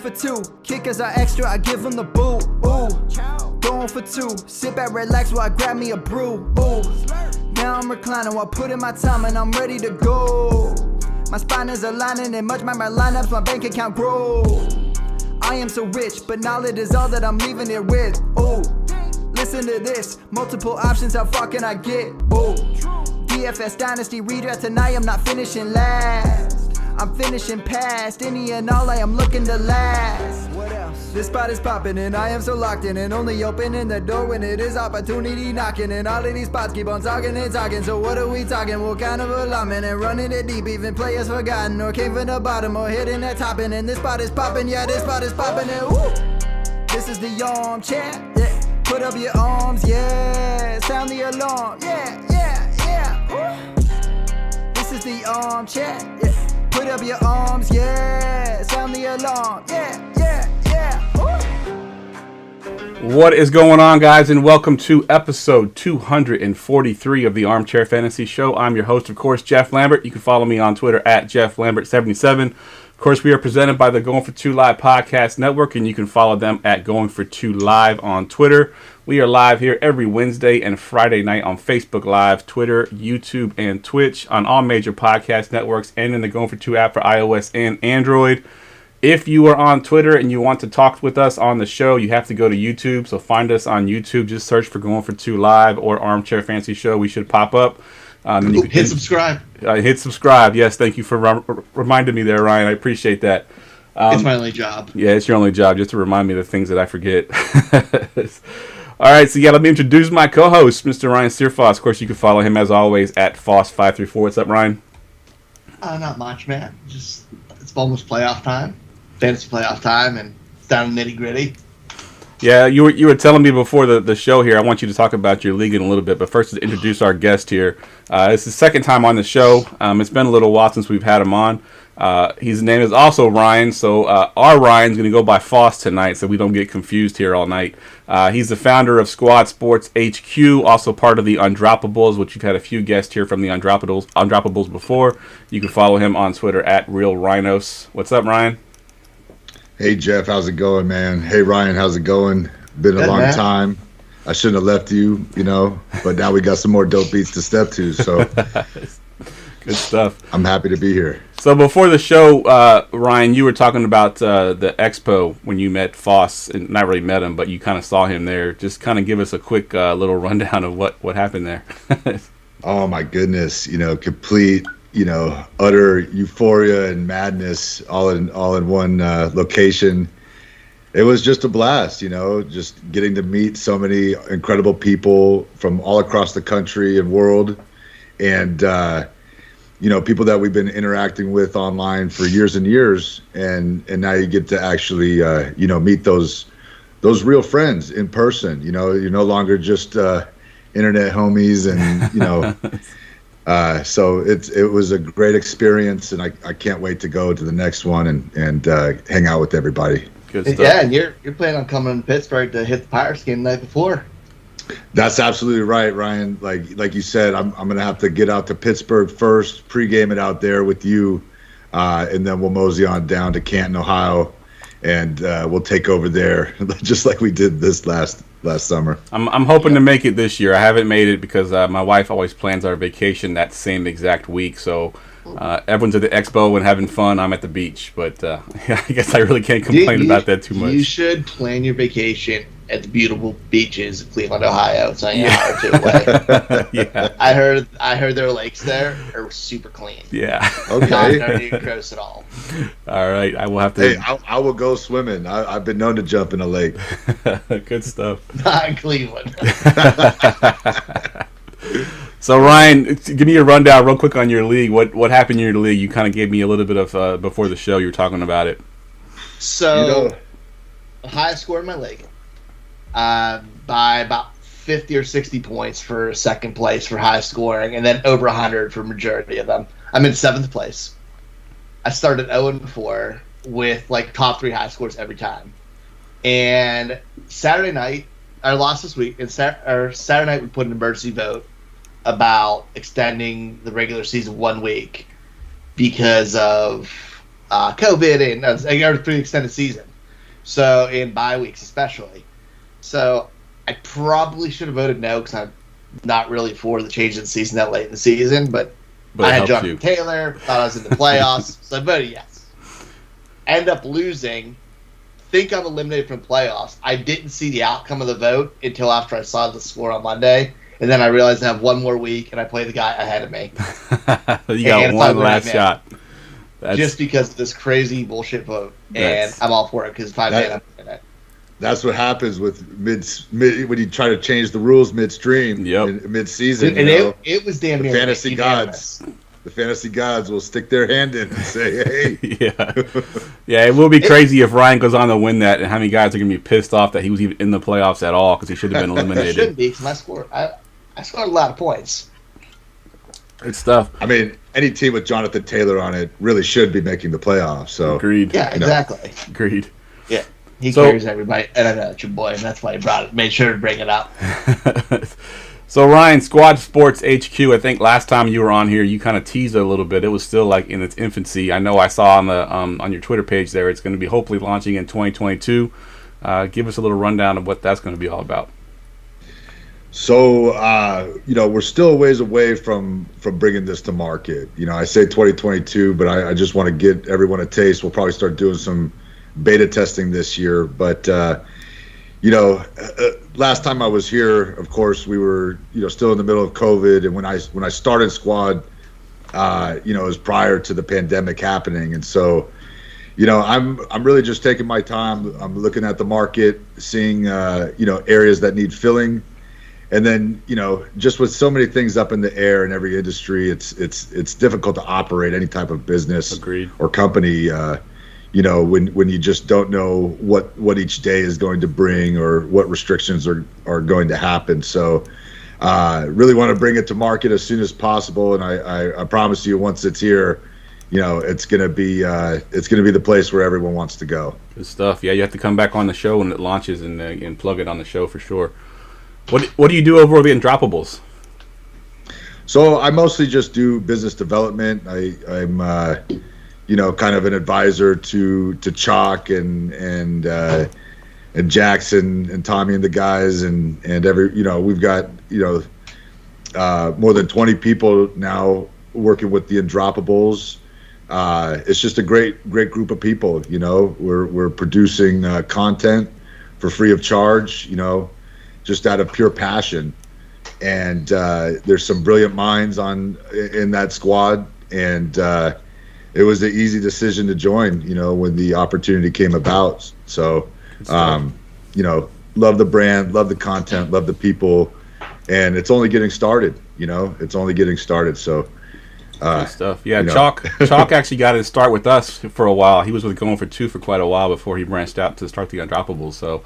for two. Kickers are extra, I give them the boot. Ooh, going for two. Sit back, relax while I grab me a brew. Ooh, now I'm reclining while putting my time and I'm ready to go. My spine is aligning and much my lineups, my bank account grow. I am so rich, but knowledge is all that I'm leaving it with. Ooh, listen to this. Multiple options, how far can I get? Ooh, DFS Dynasty redraft tonight, I'm not finishing last. I'm finishing past any and all, I am looking to last. What else? This spot is popping and I am so locked in and only opening the door when it is opportunity knocking. And all of these spots keep on talking and talking. So what are we talking? What kind of alignment? And running it deep, even players forgotten or came from the bottom or hitting that top. And this spot is popping, yeah, this spot is popping. And woo! This is the Armchair, yeah. Put up your arms, yeah. Sound the alarm, yeah, yeah, yeah. Woo! This is the Armchair, yeah. Put up your arms, yeah. Sound the alarm, yeah, yeah, yeah. Woo! What is going on, guys, and welcome to episode 243 of the Armchair Fantasy Show. I'm your host, of course, Jeff Lambert. You can follow me on Twitter at JeffLambert77. Of course, we are presented by the Going for Two Live Podcast Network, and you can follow them at Going for Two Live on Twitter. We are live here every Wednesday and Friday night on Facebook Live, Twitter, YouTube, and Twitch on all major podcast networks and in the Going for Two app for iOS and Android. If you are on Twitter and you want to talk with us on the show, you have to go to YouTube. So find us on YouTube. Just search for Going for Two Live or Armchair Fantasy Show. We should pop up. You can hit subscribe. Hit subscribe. Yes, thank you for reminding me there, Ryan. I appreciate that. It's my only job. Yeah, it's your only job, just to remind me of the things that I forget. All right, so yeah, let me introduce my co-host, Mr. Ryan Searfoss. Of course, you can follow him, as always, at Foss534. What's up, Ryan? Not much, man. Just it's almost playoff time, fantasy playoff time, and it's down to nitty-gritty. Yeah, you were telling me before the show here, I want you to talk about your league in a little bit, but first to introduce our guest here. It's the second time on the show. It's been a little while since we've had him on. His name is also Ryan, so our Ryan's going to go by Foss tonight, so we don't get confused here all night. He's the founder of Squad Sports HQ, also part of the Undroppables, which you've had a few guests here from the Undroppables before. You can follow him on Twitter at Rynos. What's up, Ryan? Hey, Jeff, how's it going, man? Hey, Ryan, how's it going? Been a long time. I shouldn't have left you, but now we got some more dope beats to step to, so good stuff. I'm happy to be here. So before the show, Ryan, you were talking about the expo when you met Foss, and not really met him, but you kind of saw him there. Just kind of give us a quick little rundown of what happened there. Oh, my goodness. Complete, utter euphoria and madness all in one location. It was just a blast, just getting to meet so many incredible people from all across the country and world. And, people that we've been interacting with online for years and years. And now you get to actually, meet those real friends in person. You're no longer just internet homies and, so it was a great experience, and I can't wait to go to the next one and hang out with everybody. Good stuff. Yeah, and you're planning on coming to Pittsburgh to hit the Pirates game the night before. That's absolutely right, Ryan. Like you said, I'm gonna have to get out to Pittsburgh first, pregame it out there with you, and then we'll mosey on down to Canton, Ohio, and we'll take over there just like we did this last summer. I'm hoping to make it this year. I haven't made it because my wife always plans our vacation that same exact week. So everyone's at the expo and having fun. I'm at the beach, but I guess I really can't complain about that too much. You should plan your vacation at the beautiful beaches of Cleveland, Ohio. It's only an hour or two away. Yeah, I heard their lakes there are super clean. Yeah. Okay. Not dirty and gross at all. All right, I will have to. Hey, I will go swimming. I've been known to jump in a lake. Good stuff. Not in Cleveland. So Ryan, give me a rundown real quick on your league. What happened in your league? You kind of gave me a little bit of before the show. You were talking about it. So, the highest score in my league, by about 50 or 60 points for second place for high scoring, and then over 100 for majority of them. I'm in seventh place. I started 0-4 with top 3 high scores every time. And Saturday night, I lost this week. And Saturday night we put an emergency vote about extending the regular season 1 week because of COVID and a pretty extended season. So in bye weeks especially. So I probably should have voted no because I'm not really for the change in the season that late in the season, but I had Jonathan Taylor, thought I was in the playoffs, so I voted yes. End up losing, think I'm eliminated from playoffs. I didn't see the outcome of the vote until after I saw the score on Monday, and then I realized I have one more week, and I play the guy ahead of me. You got one last shot. Just because of this crazy bullshit vote, and I'm all for it because if I man, I'm in it. That's what happens with mid when you try to change the rules midstream, mid-season. And it was damn near fantasy gods. The fantasy gods will stick their hand in and say, "Hey, yeah, it will be crazy if Ryan goes on to win that, and how many guys are going to be pissed off that he was even in the playoffs at all because he should have been eliminated." It shouldn't be because I scored a lot of points. Good stuff. I mean, any team with Jonathan Taylor on it really should be making the playoffs. So agreed. Yeah, exactly. Agreed. Yeah. He carries everybody, and I know it's your boy, and that's why he made sure to bring it up. So Ryan, Squad Sports HQ, I think last time you were on here, you kind of teased it a little bit. It was still like in its infancy. I know I saw on the on your Twitter page there, it's going to be hopefully launching in 2022. Give us a little rundown of what that's going to be all about. So, we're still a ways away from bringing this to market. I say 2022, but I just want to get everyone a taste. We'll probably start doing some beta testing this year, but last time I was here, of course, we were still in the middle of COVID, and when I started Squad, it was prior to the pandemic happening, and so I'm really just taking my time. I'm looking at the market, seeing areas that need filling, and then just with so many things up in the air in every industry, it's difficult to operate any type of business or company. When you just don't know what each day is going to bring or what restrictions are going to happen. So really want to bring it to market as soon as possible. And I promise you, once it's here, it's gonna be the place where everyone wants to go. Good stuff. Yeah, you have to come back on the show when it launches and plug it on the show for sure. What do you do over at the Undroppables? So I mostly just do business development. I'm kind of an advisor to Chalk and Jackson and Tommy and the guys and we've got more than 20 people now working with the Undroppables. It's just a great group of people. We're producing content for free of charge. Just out of pure passion, and there's some brilliant minds in that squad, and it was an easy decision to join, when the opportunity came about. So, love the brand, love the content, love the people, and it's only getting started. So, good stuff. Yeah, Chalk actually got his start with us for a while. He was with Going for Two for quite a while before he branched out to start the Undroppables. So,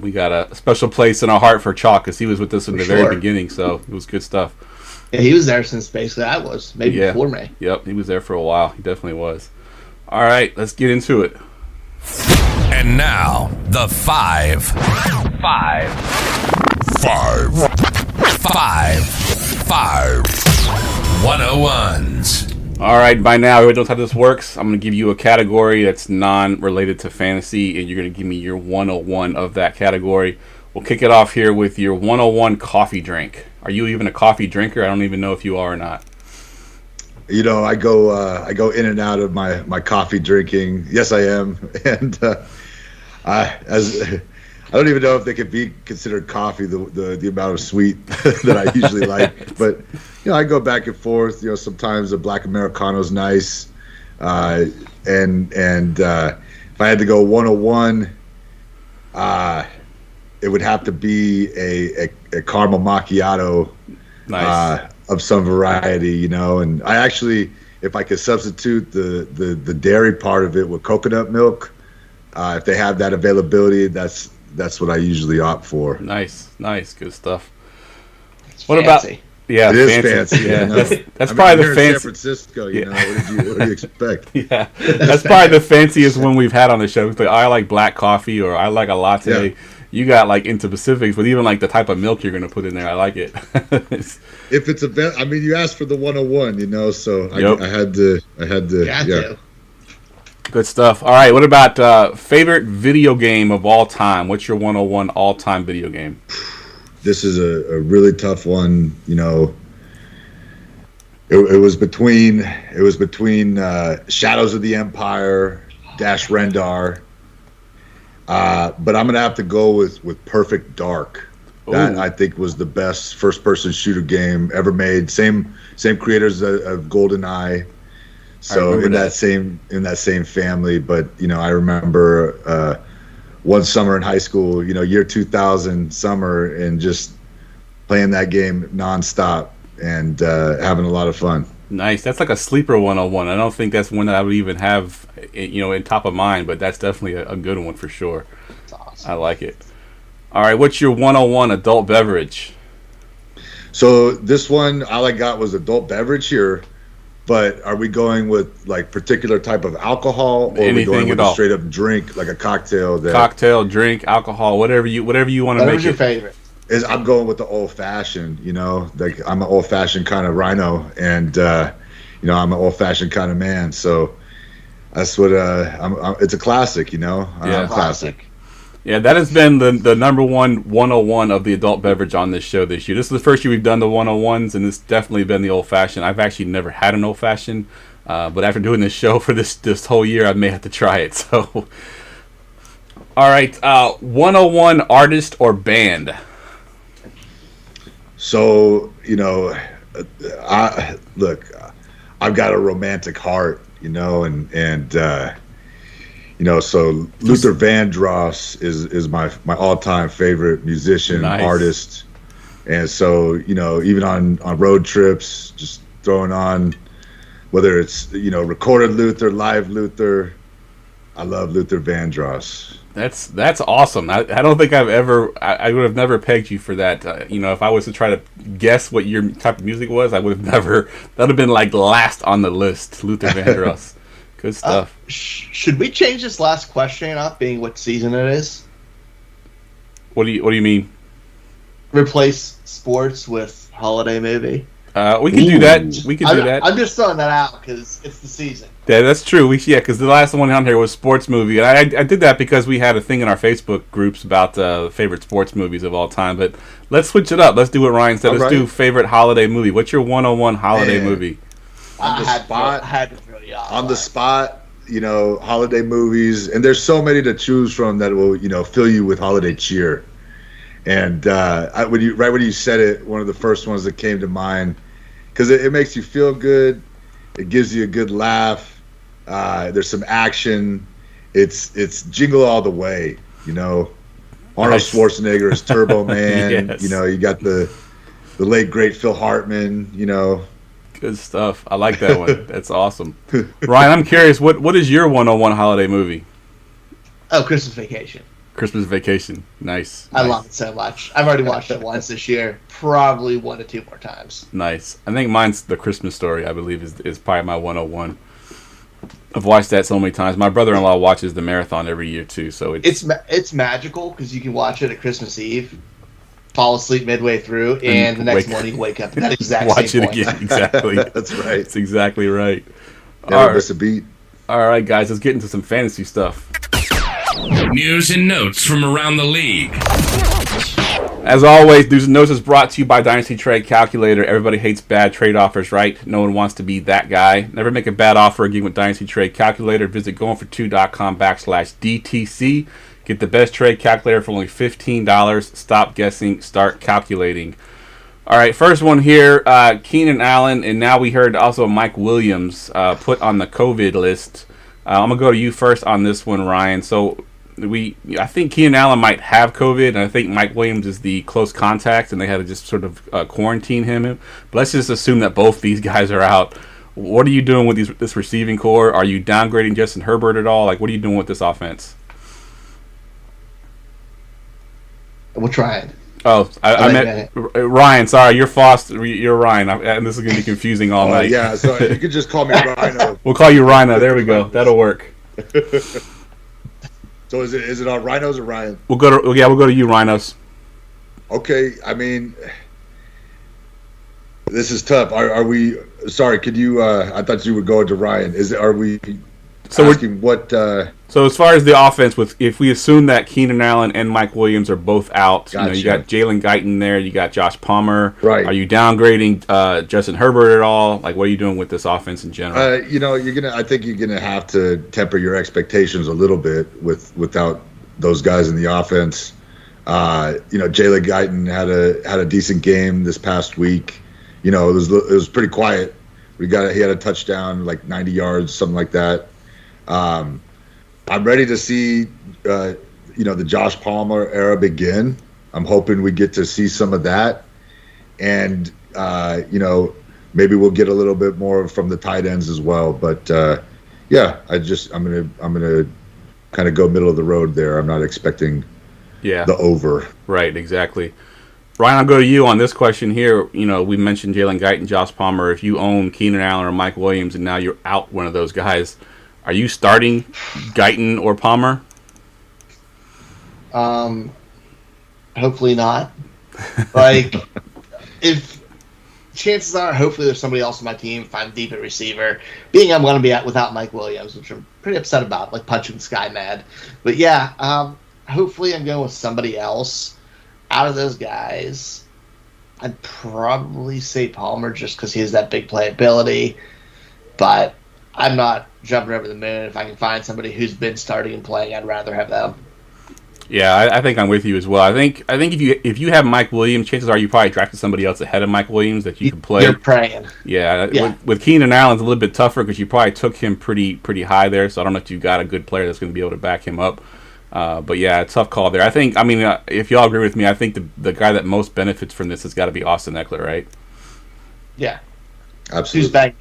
we got a special place in our heart for Chalk because he was with us in the very beginning. So it was good stuff. Yeah, he was there since basically I was, maybe before me. Yep, he was there for a while. He definitely was. All right, let's get into it. And now, the five 101s. All right, by now, everyone knows how this works. I'm going to give you a category that's non-related to fantasy, and you're going to give me your 101 of that category. We'll kick it off here with your 101 coffee drink. Are you even a coffee drinker? I don't even know if you are or not. I go in and out of my coffee drinking. Yes, I am, and I don't even know if they could be considered coffee. The amount of sweet that I usually like, but I go back and forth. Sometimes a black Americano is nice, and if I had to go 101, it would have to be a caramel macchiato. Nice. Of some variety, and I actually, if I could substitute the dairy part of it with coconut milk, if they have that availability, that's what I usually opt for. Nice, good stuff. What about? Yeah, it is fancy. Yeah, that's probably the fancy. San Francisco, what do you expect? Yeah, that's probably the fanciest one we've had on the show. Like, I like black coffee, or I like a latte. Yeah. You got like into specifics, but even like the type of milk you're gonna put in there, I like it. If it's you asked for the 101, so yep. I had to. Yeah. Good stuff. All right, what about favorite video game of all time? What's your 101 all-time video game? This is a really tough one. It was between Shadows of the Empire, Dash Rendar, but I'm gonna have to go with Perfect Dark. That Ooh. I think was the best first-person shooter game ever made. Same creators of GoldenEye, so in that same family. But I remember one summer in high school, year 2000 summer, and just playing that game nonstop and having a lot of fun. Nice. That's like a sleeper 101. I don't think that's one that I would even have, in top of mind, but that's definitely a good one for sure. That's awesome. I like it. All right, what's your 101 adult beverage? So this one, all I got was adult beverage here, but are we going with like particular type of alcohol, or are we going with a straight up drink, like a cocktail? Cocktail, drink, alcohol, whatever you want to make it. Whatever's your favorite? I'm going with the old fashioned. Like I'm an old fashioned kind of rhino, and I'm an old fashioned kind of man. So that's what it's a classic. Yeah, classic. Yeah, that has been the number 101 of the adult beverage on this show this year. This is the first year we've done the 101s, and it's definitely been the old-fashioned. I've actually never had an old-fashioned, but after doing this show for this whole year, I may have to try it. So, all right, 101 artist or band? So, I've got a romantic heart, so Luther Vandross is my all-time favorite musician, Nice. artist. And so, even on road trips, just throwing on, whether it's, recorded Luther, live Luther, I love Luther Vandross. That's awesome. I don't think I would have never pegged you for that. If I was to try to guess what your type of music was, I would have never, that would have been like last on the list, Luther Vandross. Good stuff. Should we change this last question up, being what season it is? What do you mean? Replace sports with holiday movie. We can do that. We can do that. I'm just throwing that out because it's the season. Yeah, that's true. Because the last one on here was sports movie, and I did that because we had a thing in our Facebook groups about favorite sports movies of all time. But let's switch it up. Let's do what Ryan said. Let's do favorite holiday movie. What's your 101 holiday movie? On the spot. I had to throw you off. On the spot, holiday movies, and there's so many to choose from that will, fill you with holiday cheer. And when you said it, one of the first ones that came to mind, because it makes you feel good, it gives you a good laugh. There's some action. It's Jingle All the Way. Arnold Schwarzenegger is Turbo Man. Yes. You got the late great Phil Hartman. Good stuff. I like that one. That's awesome. Ryan, I'm curious, what is your 101 holiday movie? Oh, Christmas Vacation. Christmas Vacation. Nice. I love it so much. I've already watched it once this year. Probably 1 to 2 more times. Nice. I think mine's The Christmas Story, I believe, is probably my 101. I've watched that so many times. My brother-in-law watches the marathon every year, too. So it's magical because you can watch it at Christmas Eve, fall asleep midway through, and the next morning wake up at that exact watch same it point. again. Exactly. That's right. That's exactly right. Never miss a beat. All right, guys, let's get into some fantasy stuff. News and notes from around the league. As always, News and Notes is brought to you by Dynasty Trade Calculator. Everybody hates bad trade offers, right? No one wants to be that guy. Never make a bad offer again with Dynasty Trade Calculator. Visit goingfor2.com/DTC. Get the best trade calculator for only $15. Stop guessing, start calculating. All right, first one here, Keenan Allen, and now we heard also Mike Williams put on the COVID list. I'm going to go to you first on this one, Ryan. So I think Keenan Allen might have COVID, and I think Mike Williams is the close contact, and they had to just sort of quarantine him. But let's just assume that both these guys are out. What are you doing with this receiving core? Are you downgrading Justin Herbert at all? Like, what are you doing with this offense? We'll try it. Oh, I meant Ryan. Sorry, you're Foster. You're Ryan. And this is going to be confusing all night. Yeah, so you could just call me Rhino. We'll call you Rhino. There we go. That'll work. So is it on Rhinos or Ryan? We'll go to you, Rhinos. Okay, I mean, this is tough. Are we? Sorry, could you? I thought you were going to Ryan. Are we So asking what. So as far as the offense, if we assume that Keenan Allen and Mike Williams are both out, Gotcha. you got Jalen Guyton there, you got Josh Palmer. Right. Are you downgrading Justin Herbert at all? Like, what are you doing with this offense in general? I think you're gonna have to temper your expectations a little bit without those guys in the offense. Jalen Guyton had a decent game this past week. It was pretty quiet. He had a touchdown, like 90 yards, something like that. I'm ready to see, the Josh Palmer era begin. I'm hoping we get to see some of that, and maybe we'll get a little bit more from the tight ends as well. But I'm gonna kind of go middle of the road there. I'm not expecting the over. Right, exactly. Ryan, I'll go to you on this question here. We mentioned Jalen Guyton, Josh Palmer. If you own Keenan Allen or Mike Williams, and now you're out one of those guys, are you starting Guyton or Palmer? Hopefully not. Like, if chances are, hopefully there's somebody else on my team. If I'm deep at receiver, I'm going to be out without Mike Williams, which I'm pretty upset about, like punching the sky mad. But yeah, hopefully I'm going with somebody else. Out of those guys, I'd probably say Palmer just because he has that big playability. But I'm not jumping over the moon. If I can find somebody who's been starting and playing, I'd rather have them. Yeah, I think I'm with you as well. I think if you have Mike Williams, chances are you probably drafted somebody else ahead of Mike Williams that you can play. You're praying. Yeah. With Keenan Allen, it's a little bit tougher because you probably took him pretty high there. So I don't know if you've got a good player that's going to be able to back him up. But yeah, a tough call there. If y'all agree with me, I think the guy that most benefits from this has got to be Austin Eckler, right? Yeah, absolutely. Who's back?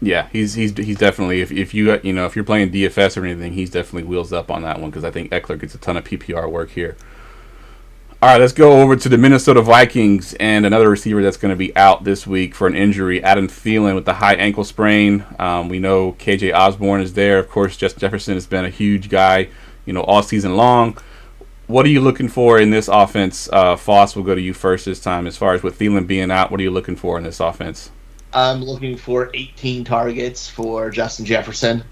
Yeah, he's definitely if you're playing DFS or anything, he's definitely wheels up on that one because I think Eckler gets a ton of PPR work here. All right, let's go over to the Minnesota Vikings and another receiver that's going to be out this week for an injury, Adam Thielen with the high ankle sprain. We know KJ Osborne is there. Of course, Justin Jefferson has been a huge guy, all season long. What are you looking for in this offense? Foss, we'll go to you first this time. As far as with Thielen being out, what are you looking for in this offense? I'm looking for 18 targets for Justin Jefferson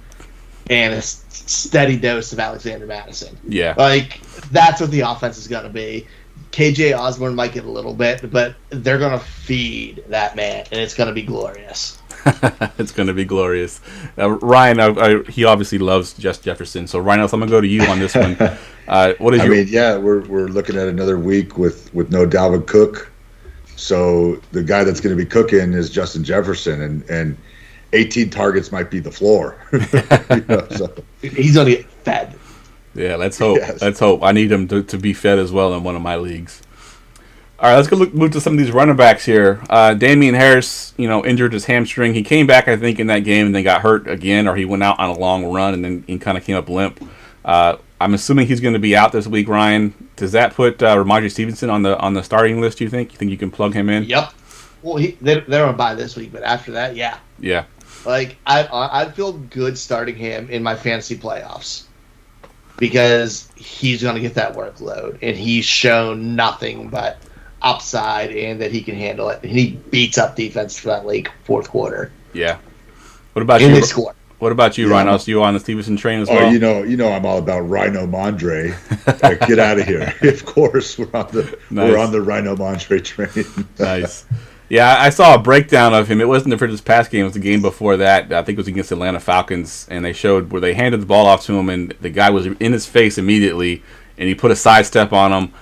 and a steady dose of Alexander Madison. Yeah. Like, that's what the offense is going to be. KJ Osborne might get a little bit, but they're going to feed that man, and it's going to be glorious. It's going to be glorious. Ryan, he obviously loves Justin Jefferson. So, Rynos, I'm going to go to you on this one. We're looking at another week with no Dalvin Cook. So the guy that's going to be cooking is Justin Jefferson, and 18 targets might be the floor. He's going to get fed. Yeah, let's hope. Yes. Let's hope. I need him to be fed as well in one of my leagues. All right, let's move to some of these running backs here. Damian Harris, injured his hamstring. He came back, I think, in that game and then got hurt again, or he went out on a long run and then he kind of came up limp. I'm assuming he's going to be out this week, Ryan. Does that put Ramondre Stevenson on the starting list, do you think? You think you can plug him in? Yep. Well, they're on bye this week, but after that, yeah. Yeah. Like, I'd feel good starting him in my fantasy playoffs because he's going to get that workload, and he's shown nothing but upside and that he can handle it. And he beats up defense for that league fourth quarter. Yeah. What about and you? They score. What about you, Rynos? You on the Stevenson train as well? Oh, I'm all about Rhino Mondre. Get out of here! Of course, we're on the Rhino Mondre train. Nice. Yeah, I saw a breakdown of him. It wasn't for this past game; it was the game before that. I think it was against Atlanta Falcons, and they showed where they handed the ball off to him, and the guy was in his face immediately, and he put a sidestep on him,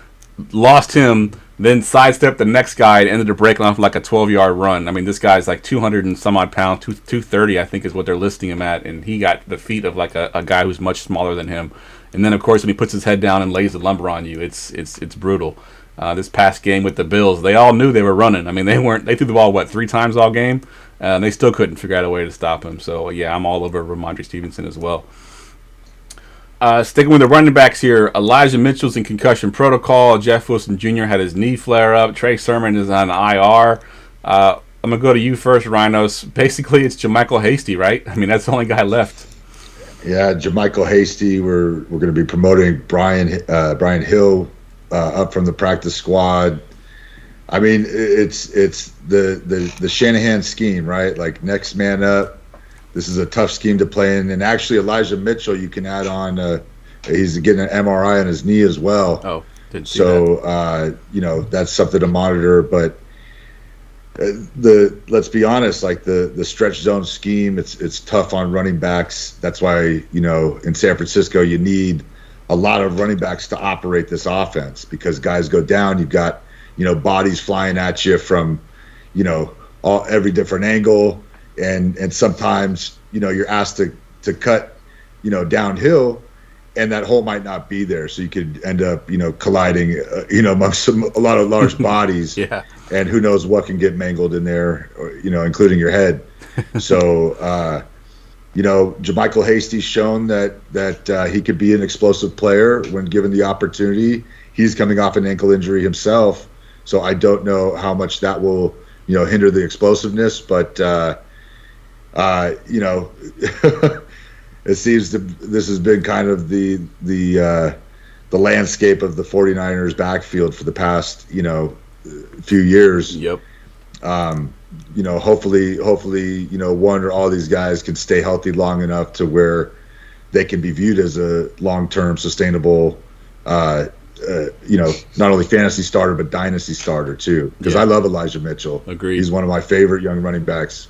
lost him. Then sidestepped the next guy and ended up breaking off like a 12-yard run. I mean, this guy's like 200 and some odd pounds, 230, I think is what they're listing him at. And he got the feet of like a guy who's much smaller than him. And then, of course, when he puts his head down and lays the lumber on you, it's brutal. This past game with the Bills, they all knew they were running. I mean, they threw the ball, 3 times all game? And they still couldn't figure out a way to stop him. So, yeah, I'm all over Ramondre Stevenson as well. Sticking with the running backs here, Elijah Mitchell's in concussion protocol. Jeff Wilson Jr. had his knee flare up. Trey Sermon is on IR. I'm going to go to you first, Rynos. Basically, it's JaMycal Hasty, right? I mean, that's the only guy left. Yeah, JaMycal Hasty. We're going to be promoting Brian Hill up from the practice squad. I mean, it's the Shanahan scheme, right? Like next man up. this is a tough scheme to play in. And actually, Elijah Mitchell, you can add on. He's getting an MRI on his knee as well. Oh, didn't see that. That's something to monitor. But let's be honest, like the stretch zone scheme, it's tough on running backs. That's why in San Francisco you need a lot of running backs to operate this offense, because guys go down. You've got bodies flying at you from every different angle, and sometimes you're asked to cut downhill, and that hole might not be there, so you could end up colliding amongst a lot of large bodies. Yeah. And who knows what can get mangled in there, including your head. So JaMychal Hasty's shown that he could be an explosive player when given the opportunity. He's coming off an ankle injury himself, so I don't know how much that will hinder the explosiveness, but it seems this has been kind of the landscape of the 49ers backfield for the past few years. Yep. Hopefully one or all these guys can stay healthy long enough to where they can be viewed as a long-term sustainable not only fantasy starter but dynasty starter too, because I love Elijah Mitchell. Agreed. He's one of my favorite young running backs.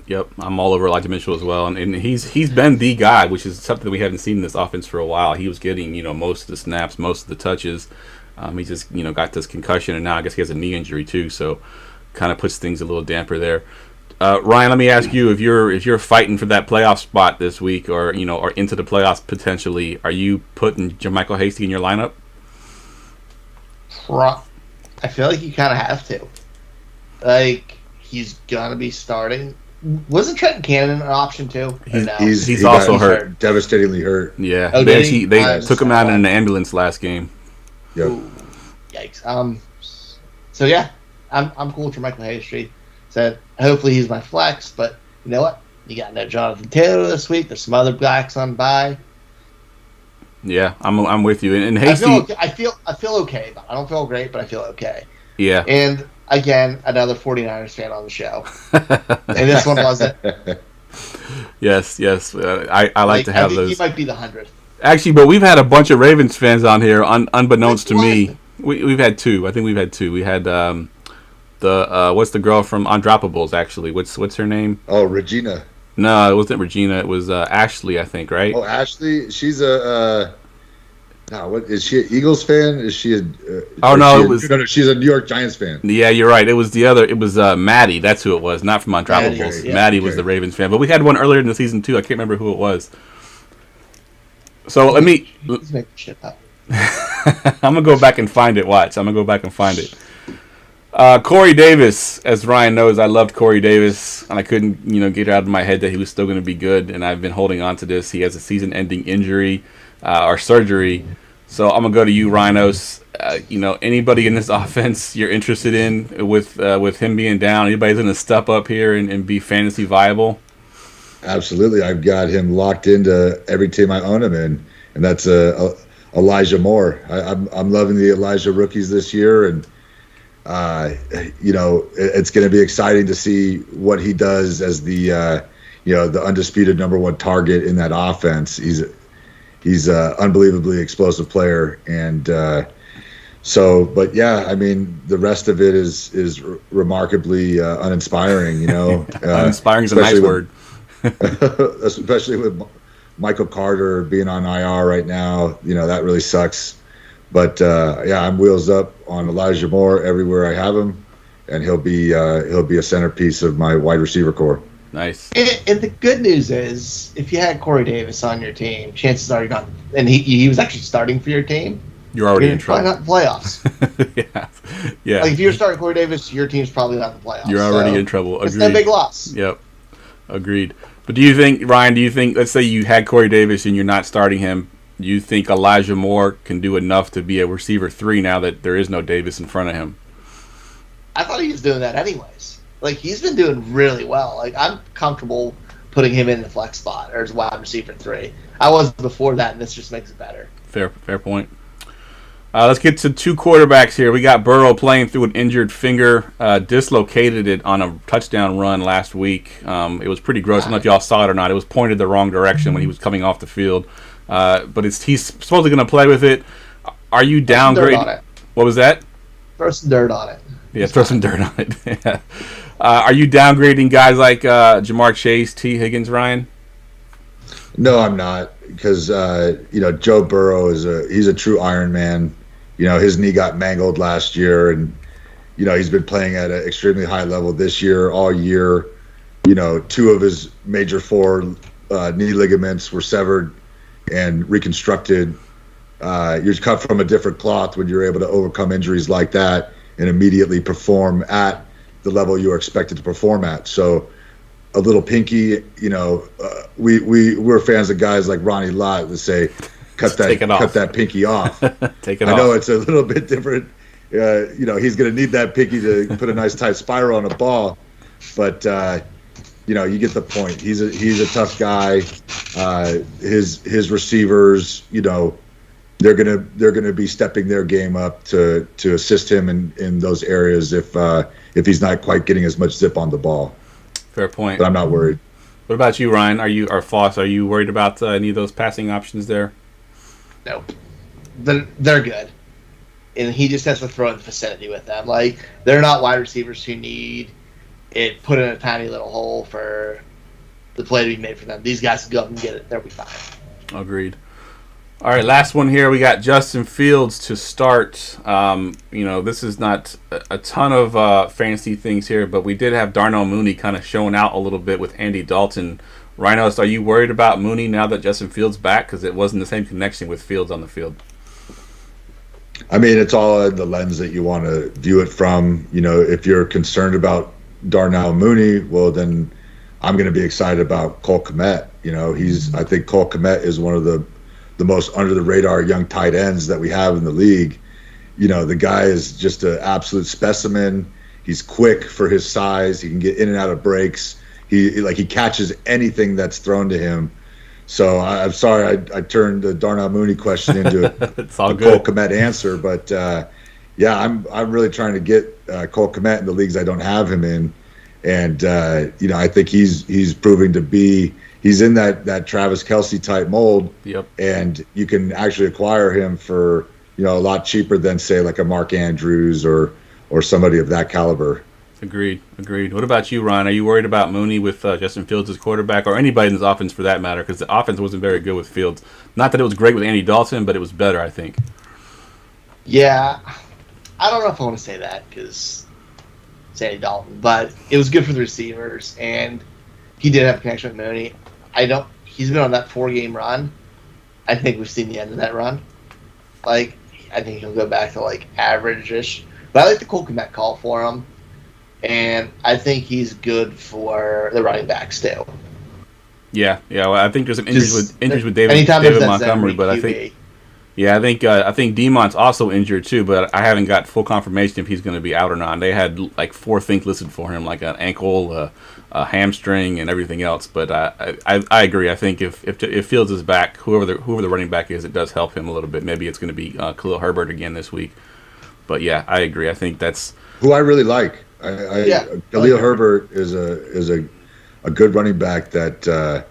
Yep, I'm all over Elijah Mitchell as well, and he's been the guy, which is something that we haven't seen in this offense for a while. He was getting most of the snaps, most of the touches. He just got this concussion, and now I guess he has a knee injury too, so kind of puts things a little damper there. Ryan, let me ask you, if you're fighting for that playoff spot this week, or or into the playoffs potentially, are you putting JaMychal Hasty in your lineup? I feel like you kind of have to. Like, he's gonna be starting. Wasn't Trenton Cannon an option too? He's also hurt, devastatingly hurt. Yeah, oh, they took him out in an ambulance last game. Yep. Ooh, yikes. So yeah, I'm cool with Michael Hasty. Said hopefully he's my flex, but you know what? You got no Jonathan Taylor this week. There's some other blacks on bye. Yeah, I'm with you. And Hasty, I feel okay. I don't feel great, but I feel okay. Yeah. And again, another 49ers fan on the show, and this one wasn't. Yes. I like to have I think those. He might be the 100th. Actually, but we've had a bunch of Ravens fans on here, unbeknownst to me. We've had two. I think we've had two. We had what's the girl from Undroppables? Actually, what's her name? Oh, Regina. No, it wasn't Regina. It was Ashley, I think. Right? Oh, Ashley. She's a. What is she? An Eagles fan? Is she a? She's a New York Giants fan. Yeah, you're right. It was the other. It was Maddie. That's who it was. Not from Undroppables. Maddie was the Ravens fan. But we had one earlier in the season too. I can't remember who it was. So let me. He's making shit up. I'm gonna go back and find it. Watch. I'm gonna go back and find it. Corey Davis, as Ryan knows, I loved Corey Davis, and I couldn't, get it out of my head that he was still going to be good, and I've been holding on to this. He has a season-ending injury or surgery, so I'm gonna go to you, Rynos. Anybody in this offense you're interested in with him being down? Anybody's going to step up here and be fantasy viable? Absolutely, I've got him locked into every team I own him in, and that's Elijah Moore. I'm loving the Elijah rookies this year, and it's going to be exciting to see what he does as the undisputed number one target in that offense. He's an unbelievably explosive player, and but yeah, I mean, the rest of it is remarkably uninspiring. Uninspiring is a nice word. Especially with Michael Carter being on IR right now, that really sucks. But I'm wheels up on Elijah Moore everywhere I have him, and he'll be a centerpiece of my wide receiver core. Nice. And the good news is, if you had Corey Davis on your team, chances are you're not. And he was actually starting for your team. You're already in trouble. Probably not in the playoffs. yeah. Like if you're starting Corey Davis, your team's probably not in the playoffs. You're already in trouble. Agreed. It's no big loss. Yep. Agreed. But do you think, Ryan? Let's say you had Corey Davis and you're not starting him. Do you think Elijah Moore can do enough to be a receiver 3 now that there is no Davis in front of him? I thought he was doing that anyways. Like, he's been doing really well. Like, I'm comfortable putting him in the flex spot or as wide receiver 3. I was before that, and this just makes it better. Fair point. Let's get to two quarterbacks here. We got Burrow playing through an injured finger, dislocated it on a touchdown run last week. It was pretty gross. I don't know if y'all saw it or not. It was pointed the wrong direction when he was coming off the field. But he's supposedly going to play with it. Are you downgrading? What was that? Throw some dirt on it. Yeah, throw some dirt on it. Yeah. Are you downgrading guys like Jamar Chase, T. Higgins, Ryan? No, I'm not, because Joe Burrow he's a true Iron Man. His knee got mangled last year, and he's been playing at an extremely high level this year, all year. Two of his major four knee ligaments were severed and reconstructed. You're cut from a different cloth when you're able to overcome injuries like that and immediately perform at the level you're expected to perform at. So a little pinky, we're fans of guys like Ronnie Lott that say, cut that pinky off. Take it off. I know it's a little bit different. He's going to need that pinky to put a nice tight spiral on a ball, but you get the point. He's a tough guy. His receivers, they're gonna be stepping their game up to assist him in those areas if he's not quite getting as much zip on the ball. Fair point. But I'm not worried. What about you, Ryan? Are you worried about any of those passing options there? No, they're good, and he just has to throw in the vicinity with them. Like, they're not wide receivers who need it put in a tiny little hole for the play to be made for them. These guys can go up and get it. They'll be fine. Agreed. All right, last one here. We got Justin Fields to start. This is not a ton of fantasy things here, but we did have Darnell Mooney kind of showing out a little bit with Andy Dalton. Rynos, are you worried about Mooney now that Justin Fields back? Because it wasn't the same connection with Fields on the field. I mean, it's all in the lens that you want to view it from. If you're concerned about Darnell Mooney, well, then I'm going to be excited about Cole Kmet. I think Cole Kmet is one of the most under the radar young tight ends that we have in the league. The guy is just an absolute specimen. He's quick for his size. He can get in and out of breaks. He catches anything that's thrown to him. So I'm sorry I turned the Darnell Mooney question into it's all a good. Cole Kmet answer, but I'm really trying to get Cole Kmet in the leagues I don't have him in, and I think he's proving to be. He's in that Travis Kelce type mold. Yep. And you can actually acquire him for a lot cheaper than, say, like a Mark Andrews or somebody of that caliber. Agreed. What about you, Ron? Are you worried about Mooney with Justin Fields as quarterback, or anybody in this offense for that matter? Because the offense wasn't very good with Fields. Not that it was great with Andy Dalton, but it was better, I think. Yeah, I don't know if I want to say that because it's Andy Dalton, but it was good for the receivers, and he did have a connection with Mooney. He's been on that 4-game run. I think we've seen the end of that run. I think he'll go back to average-ish. But I like the Cole Kmet call for him. And I think he's good for the running backs too. Yeah. Well, I think there's some injuries with David Montgomery, but I think Demont's also injured too, but I haven't got full confirmation if he's going to be out or not. They had 4 things listed for him, like an ankle, a hamstring, and everything else. But I agree. I think if Fields is back, whoever the running back is, it does help him a little bit. Maybe it's going to be Khalil Herbert again this week. But yeah, I agree. I think that's who I really like. Khalil Herbert is a good running back that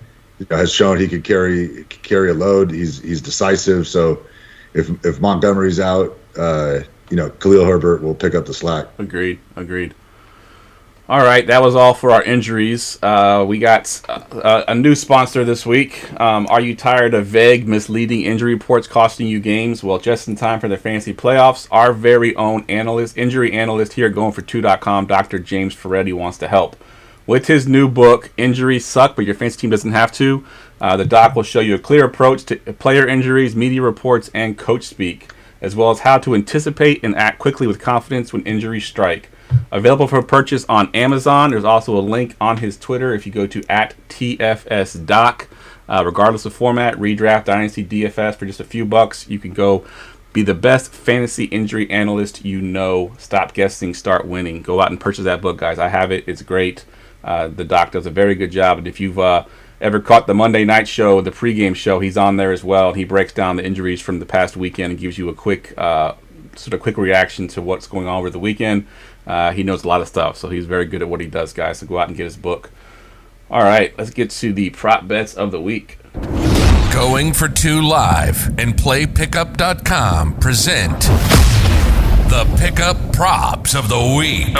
has shown he could carry a load. He's decisive. So if Montgomery's out, Khalil Herbert will pick up the slack. Agreed. All right, that was all for our injuries. We got a new sponsor this week. Are you tired of vague, misleading injury reports costing you games? Well, just in time for the fantasy playoffs, our very own injury analyst here at GoingFor2.com, Dr. James Ferretti, wants to help. With his new book, Injuries Suck, but Your Fantasy Team Doesn't Have to, the doc will show you a clear approach to player injuries, media reports, and coach speak, as well as how to anticipate and act quickly with confidence when injuries strike. Available for purchase on Amazon. There's also a link on his Twitter if you go to @TFSDoc. Regardless of format, redraft, dynasty, DFS, for just a few bucks, you can go be the best fantasy injury analyst you know. Stop guessing, start winning. Go out and purchase that book, guys. I have it. It's great. The doc does a very good job. And if you've ever caught the Monday night show, the pregame show, he's on there as well. He breaks down the injuries from the past weekend and gives you a quick reaction to what's going on over the weekend. He knows a lot of stuff, so he's very good at what he does, guys. So go out and get his book. All right, let's get to the prop bets of the week. Going for Two Live and PlayPickup.com present the Pickup Props of the Week.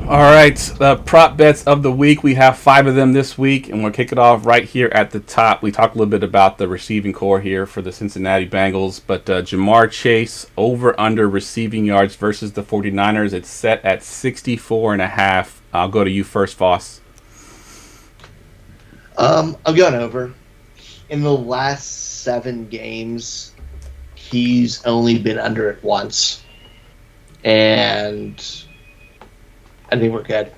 All right, the prop bets of the week. We have 5 of them this week, and we'll kick it off right here at the top. We talked a little bit about the receiving core here for the Cincinnati Bengals, but Jamar Chase over-under receiving yards versus the 49ers. It's set at 64.5. I'll go to you first, Voss. I'm going over. In the last 7 games, he's only been under it once. And I think we're good.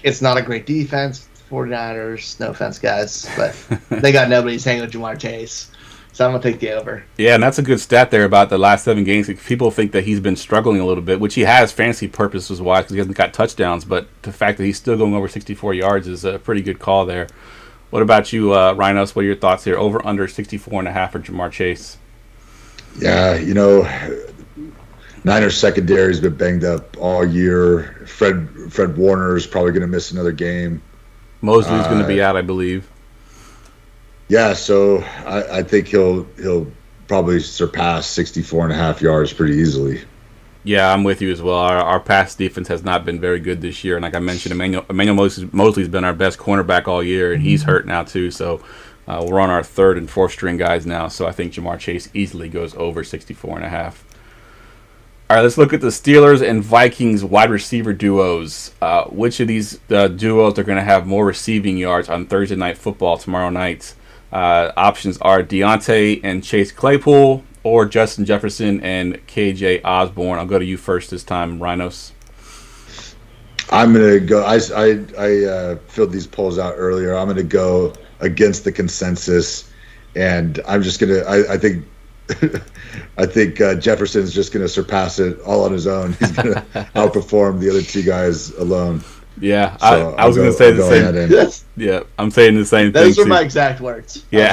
It's not a great defense. 49ers, no offense, guys, but they got nobody's hanging with Jamar Chase. So I'm going to take the over. Yeah, and that's a good stat there about the last 7 games. People think that he's been struggling a little bit, which he has fantasy purposes-wise because he hasn't got touchdowns, but the fact that he's still going over 64 yards is a pretty good call there. What about you, Rynos? What are your thoughts here? Over, under 64.5 for Jamar Chase? Yeah, Niners secondary's been banged up all year. Fred Warner's probably going to miss another game. Mosley's going to be out, I believe. Yeah, so I think he'll probably surpass 64.5 yards pretty easily. Yeah, I'm with you as well. Our pass defense has not been very good this year, and like I mentioned, Emmanuel Mosley's been our best cornerback all year, and he's hurt now too. So we're on our 3rd and 4th string guys now. So I think Jamar Chase easily goes over 64.5. All right, let's look at the Steelers and Vikings wide receiver duos. Which of these duos are going to have more receiving yards on Thursday Night Football tomorrow night? Options are Deontay and Chase Claypool, or Justin Jefferson and KJ Osborne. I'll go to you first this time, Rynos. I'm going to go. I filled these polls out earlier. I'm going to go against the consensus, and I'm just going to. I think Jefferson's just going to surpass it all on his own. He's going to outperform the other 2 guys alone. Yeah, so I was going to say the same. Yes. Yeah, I'm saying the same thing. Those were my exact words. Yeah,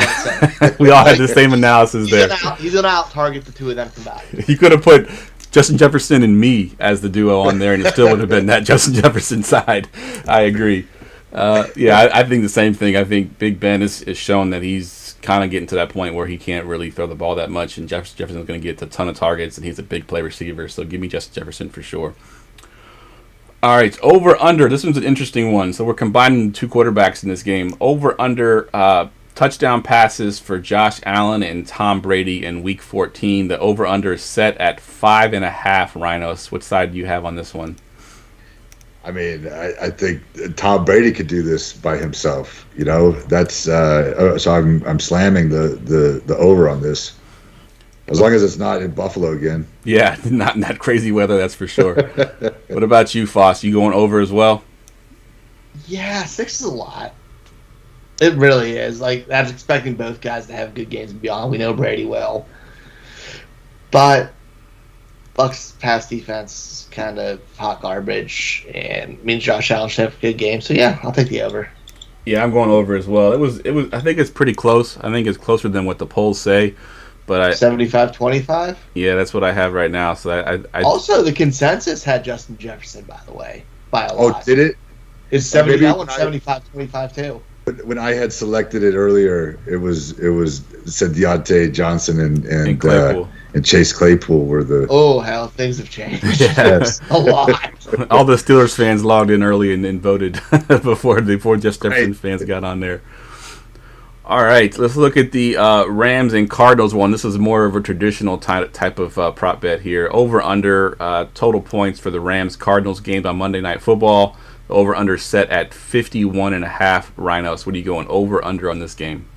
we all had the same analysis there. He's going to out-target the 2 of them combined. You could have put Justin Jefferson and me as the duo on there, and it still would have been that Justin Jefferson side. I agree. I think the same thing. I think Big Ben is shown that he's kind of getting to that point where he can't really throw the ball that much, and Jefferson's going to get a ton of targets, and he's a big play receiver. So give me Justin Jefferson for sure. All right, over under. This one's an interesting one. So we're combining 2 quarterbacks in this game. Over under touchdown passes for Josh Allen and Tom Brady in Week 14. The over under is set at 5.5. Rynos, what side do you have on this one? I mean, I think Tom Brady could do this by himself. That's so I'm slamming the over on this. As long as it's not in Buffalo again. Yeah, not in that crazy weather, that's for sure. What about you, Foss? You going over as well? Yeah, 6 is a lot. It really is. I was expecting both guys to have good games and beyond. We know Brady will. But Bucs pass defense is kind of hot garbage, and means Josh Allen should have a good game. So, yeah, I'll take the over. Yeah, I'm going over as well. It was. I think it's pretty close. I think it's closer than what the polls say. But 75-25? Yeah, that's what I have right now. So I also, the consensus had Justin Jefferson, by the way, by a lot. Oh, did it? It's 75-25 too. When I had selected it earlier, it said Deontay Johnson and Chase Claypool were the. Oh hell, things have changed. Yes, a lot. All the Steelers fans logged in early and voted before just Jefferson fans got on there. All right, let's look at the Rams and Cardinals one. This is more of a traditional type of prop bet here. Over under total points for the Rams Cardinals game on Monday Night Football. The over under set at 51.5. Rynos, what are you going over under on this game?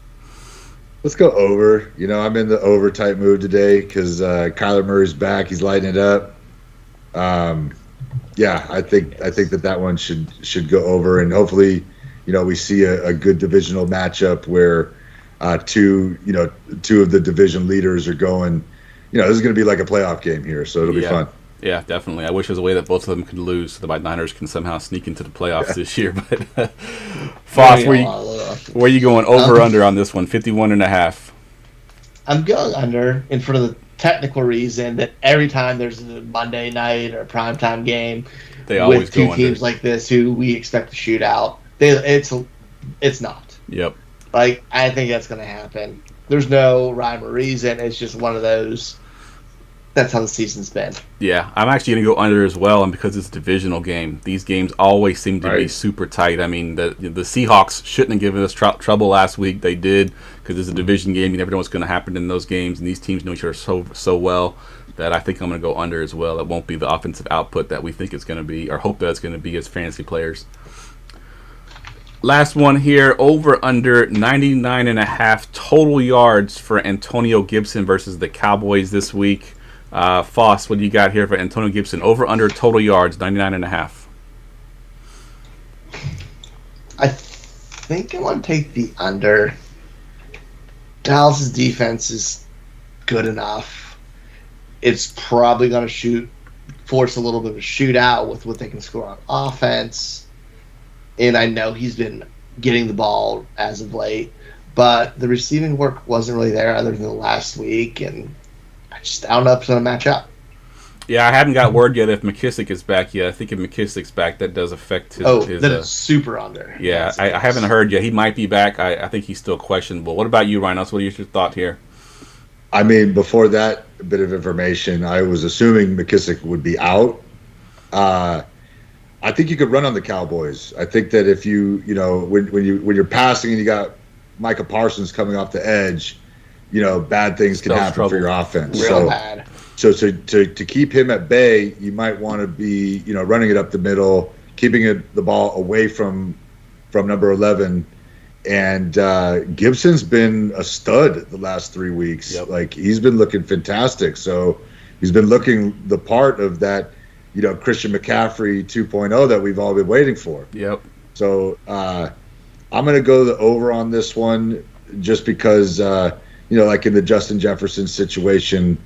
Let's go over. I'm in the over type mood today because Kyler Murray's back. He's lighting it up. I think that one should go over, and hopefully, we see a good divisional matchup where two of the division leaders are going. This is going to be like a playoff game here, so it'll be fun. Yeah, definitely. I wish there was a way that both of them could lose so the Niners can somehow sneak into the playoffs this year. But Foss, where are you going over or under on this one? 51.5. I'm going under, and for the technical reason that every time there's a Monday night or primetime game they always with two go teams under. like this who we expect to shoot out, it's not. Yep. Like, I think that's going to happen. There's no rhyme or reason. It's just one of those. That's how the season's been. Yeah, I'm actually going to go under as well, and because it's a divisional game, these games always seem to be super tight. I mean, the Seahawks shouldn't have given us trouble last week. They did, because it's a division game. You never know what's going to happen in those games, and these teams know each other so well that I think I'm going to go under as well. It won't be the offensive output that we think it's going to be, or hope that it's going to be as fantasy players. Last one here, over under 99.5 total yards for Antonio Gibson versus the Cowboys this week. Foss, what do you got here for Antonio Gibson? Over under total yards, 99.5. I think I want to take the under. Dallas' defense is good enough. It's probably going to force a little bit of a shootout with what they can score on offense. And I know he's been getting the ball as of late, but the receiving work wasn't really there other than the last week, and I don't know if it's going to match up. Yeah, I haven't got word yet if McKissick is back yet. I think if McKissick's back, that does affect his... then it's super under. Yeah, I haven't heard yet. He might be back. I think he's still questionable. What about you, Rynos? What is your thought here? I mean, before that bit of information, I was assuming McKissick would be out. I think you could run on the Cowboys. I think that if when you're passing and you got Micah Parsons coming off the edge, bad things can happen for your offense. Real bad. So to keep him at bay, you might want to be running it up the middle, keeping the ball away from number 11. And Gibson's been a stud the last 3 weeks. Yep. Like, he's been looking fantastic. So he's been looking the part of that. Christian McCaffrey 2.0 that we've all been waiting for. Yep. So I'm going to go the over on this one just because, like in the Justin Jefferson situation,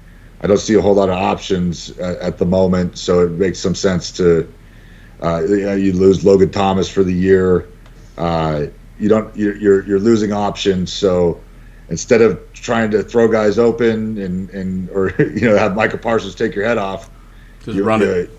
I don't see a whole lot of options at the moment. So it makes some sense to you lose Logan Thomas for the year. You're losing options. So instead of trying to throw guys open or have Micah Parsons take your head off, just run it.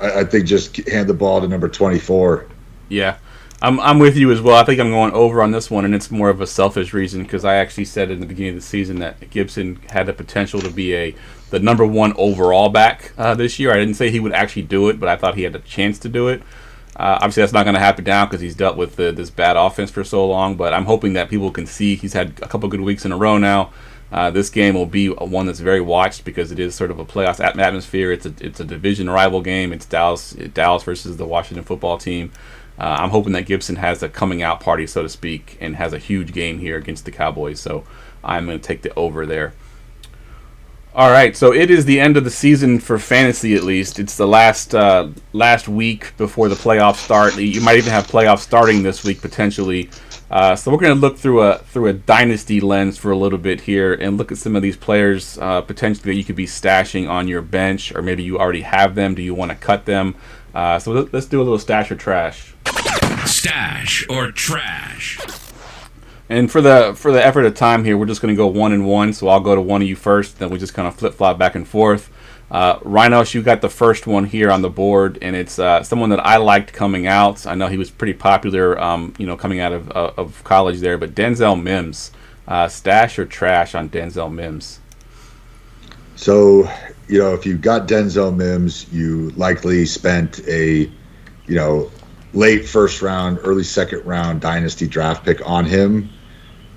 I think just hand the ball to number 24. Yeah, I'm with you as well. I think I'm going over on this one, and it's more of a selfish reason because I actually said in the beginning of the season that Gibson had the potential to be the number 1 overall back this year. I didn't say he would actually do it, but I thought he had a chance to do it. Obviously, that's not going to happen now because he's dealt with this bad offense for so long, but I'm hoping that people can see he's had a couple good weeks in a row now. This game will be one that's very watched because it is sort of a playoff atmosphere. It's a division rival game. It's Dallas versus the Washington football team. I'm hoping that Gibson has a coming out party, so to speak, and has a huge game here against the Cowboys. So I'm going to take the over there. All right, so it is the end of the season for fantasy, at least. It's the last week before the playoffs start. You might even have playoffs starting this week potentially. So we're going to look through a dynasty lens for a little bit here and look at some of these players potentially that you could be stashing on your bench, or maybe you already have them. Do you want to cut them? So let's do a little stash or trash. Stash or trash. And for the effort of time here, we're just going to go 1 and 1. So I'll go to one of you first, then we just kind of flip flop back and forth. Rynos, you got the first one here on the board, and it's someone that I liked coming out. I know he was pretty popular, coming out of college there. But Denzel Mims, stash or trash on Denzel Mims? So, if you got Denzel Mims, you likely spent a, late first round, early second round dynasty draft pick on him,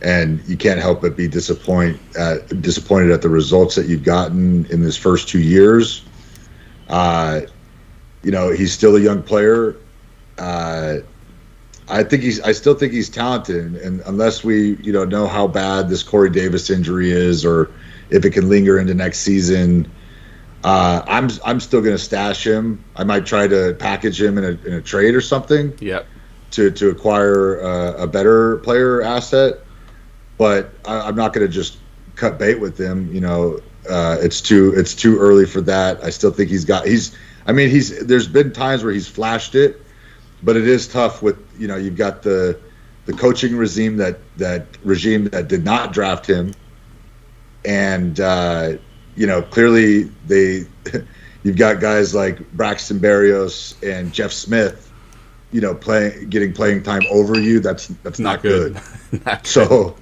and you can't help but be disappointed at the results that you've gotten in his first 2 years. He's still a young player. I still think he's talented, and unless we know how bad this Corey Davis injury is, or if it can linger into next season, I'm still going to stash him. I might try to package him in a trade or something. Yep. To acquire a better player asset, but I'm not going to just cut bait with him. it's too early for that. I still think there's been times where he's flashed it, but it is tough with, you've got the coaching regime that did not draft him, and clearly you've got guys like Braxton Berrios and Jeff Smith, getting playing time over you. That's not good. Not good. So,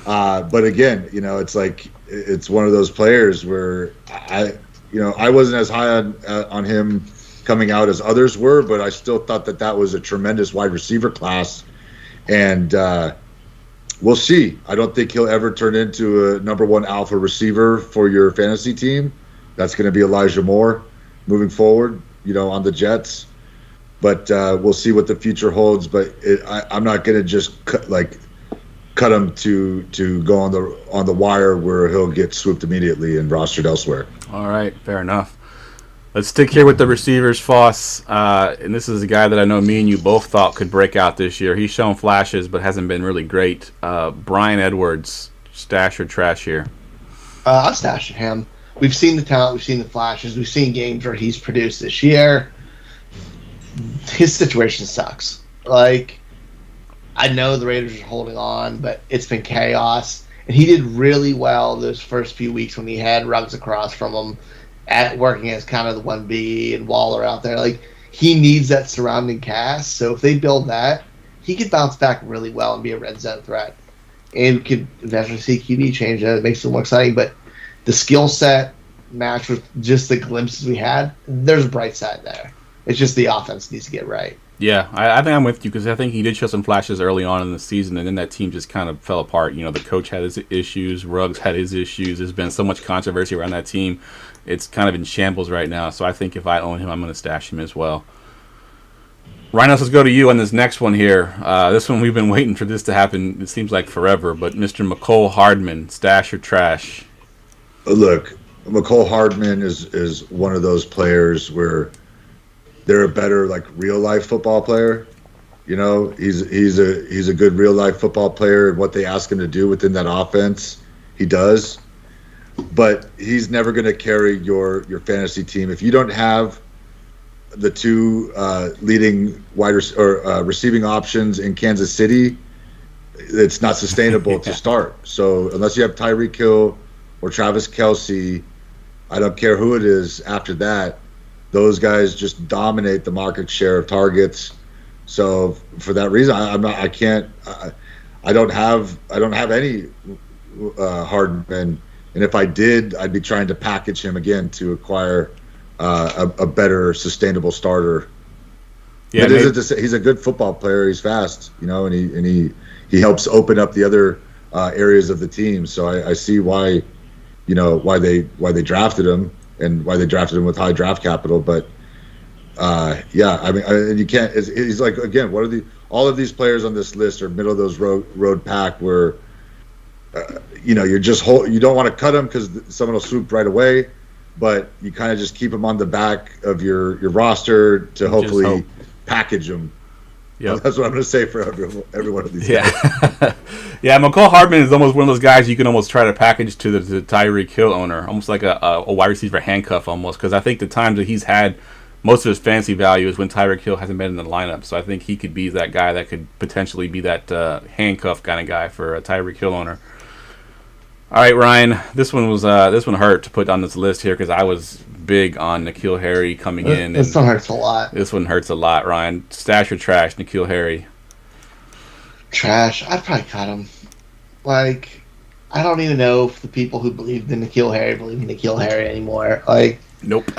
but again, it's like it's one of those players where I wasn't as high on him coming out as others were, but I still thought that was a tremendous wide receiver class. And we'll see. I don't think he'll ever turn into a number one alpha receiver for your fantasy team. That's going to be Elijah Moore moving forward, on the Jets. But we'll see what the future holds. But I'm not going to just cut him to go on the wire where he'll get swooped immediately and rostered elsewhere. All right, fair enough. Let's stick here with the receivers, Foss. And this is a guy that I know me and you both thought could break out this year. He's shown flashes, but hasn't been really great. Brian Edwards, stash or trash here? I'm stashing him. We've seen the talent, we've seen the flashes, we've seen games where he's produced this year. His situation sucks. I know the Raiders are holding on, but it's been chaos. And he did really well those first few weeks when he had Ruggs across from him, working as kind of the 1B and Waller out there. He needs that surrounding cast. So if they build that, he could bounce back really well and be a red zone threat. And could eventually see QB change that. It makes it more exciting. But the skill set matched with just the glimpses we had, there's a bright side there. It's just the offense needs to get right. Yeah, I think I'm with you because I think he did show some flashes early on in the season, and then that team just kind of fell apart. The coach had his issues, Ruggs had his issues. There's been so much controversy around that team. It's kind of in shambles right now, so I think if I own him, I'm going to stash him as well. Rynos, let's go to you on this next one here. This one, we've been waiting for this to happen, it seems like forever, but Mr. McCole Hardman, stash or trash? Look, McCole Hardman is one of those players where they're a better real life football player. He's a good real life football player, and what they ask him to do within that offense, he does. But he's never going to carry your fantasy team if you don't have the two leading receiving options in Kansas City. It's not sustainable to start. So unless you have Tyreek Hill or Travis Kelce, I don't care who it is after that. Those guys just dominate the market share of targets. So for that reason, I don't have any Hardman, and if I did, I'd be trying to package him again to acquire a better sustainable starter. Yeah, he's a good football player. He's fast, and he helps open up the other areas of the team. So I see why they drafted him. And why they drafted him with high draft capital, but you can't. He's again, all of these players on this list are middle of those road pack where you don't want to cut them because someone will swoop right away, but you kind of just keep them on the back of your roster to hopefully package them. Yeah, that's what I'm going to say for every one of these. Yeah, yeah. McCole Hardman is almost one of those guys you can almost try to package to the Tyreek Hill owner, almost like a wide receiver handcuff, almost. Because I think the times that he's had most of his fantasy value is when Tyreek Hill hasn't been in the lineup. So I think he could be that guy that could potentially be that handcuff kind of guy for a Tyreek Hill owner. All right, Ryan. This one hurt to put on this list here because I was big on N'Keal Harry coming in. This one hurts a lot. This one hurts a lot, Ryan. Stash or trash, N'Keal Harry? Trash. I'd probably cut him. I don't even know if the people who believed in N'Keal Harry believe in N'Keal Harry anymore. Nope.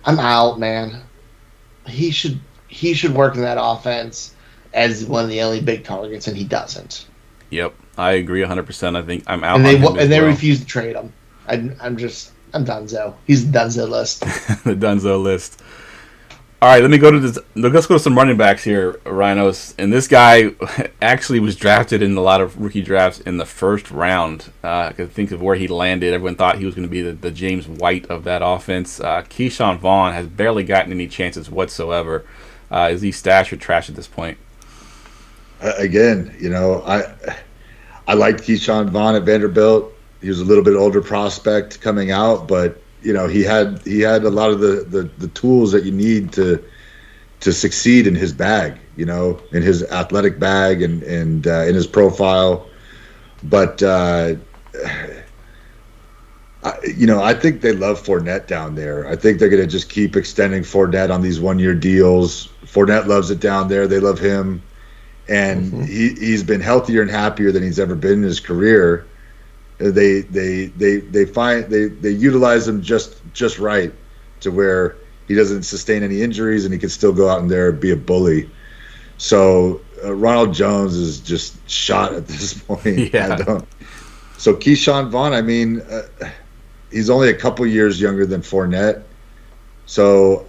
I'm out, man. He should work in that offense as one of the only big targets, and he doesn't. Yep, I agree 100%. I think I'm out. And they refuse to trade him. I'm Dunzo. He's the Dunzo list. The Dunzo list. All right, let's go to some running backs here, Rynos. And this guy actually was drafted in a lot of rookie drafts in the first round. I can think of where he landed. Everyone thought he was going to be the James White of that offense. Keyshawn Vaughn has barely gotten any chances whatsoever. Is he stash or trash at this point? Again, I liked Keyshawn Vaughn at Vanderbilt. He was a little bit older prospect coming out, but he had a lot of the tools that you need to succeed in his bag, in his athletic bag and in his profile. But I think they love Fournette down there. I think they're going to just keep extending Fournette on these 1-year deals. Fournette loves it down there. They love him, and he's been healthier and happier than he's ever been in his career. They utilize him just right to where he doesn't sustain any injuries and he can still go out in there and be a bully. So Ronald Jones is just shot at this point. Yeah. So Keyshawn Vaughn, I mean, he's only a couple years younger than Fournette. So,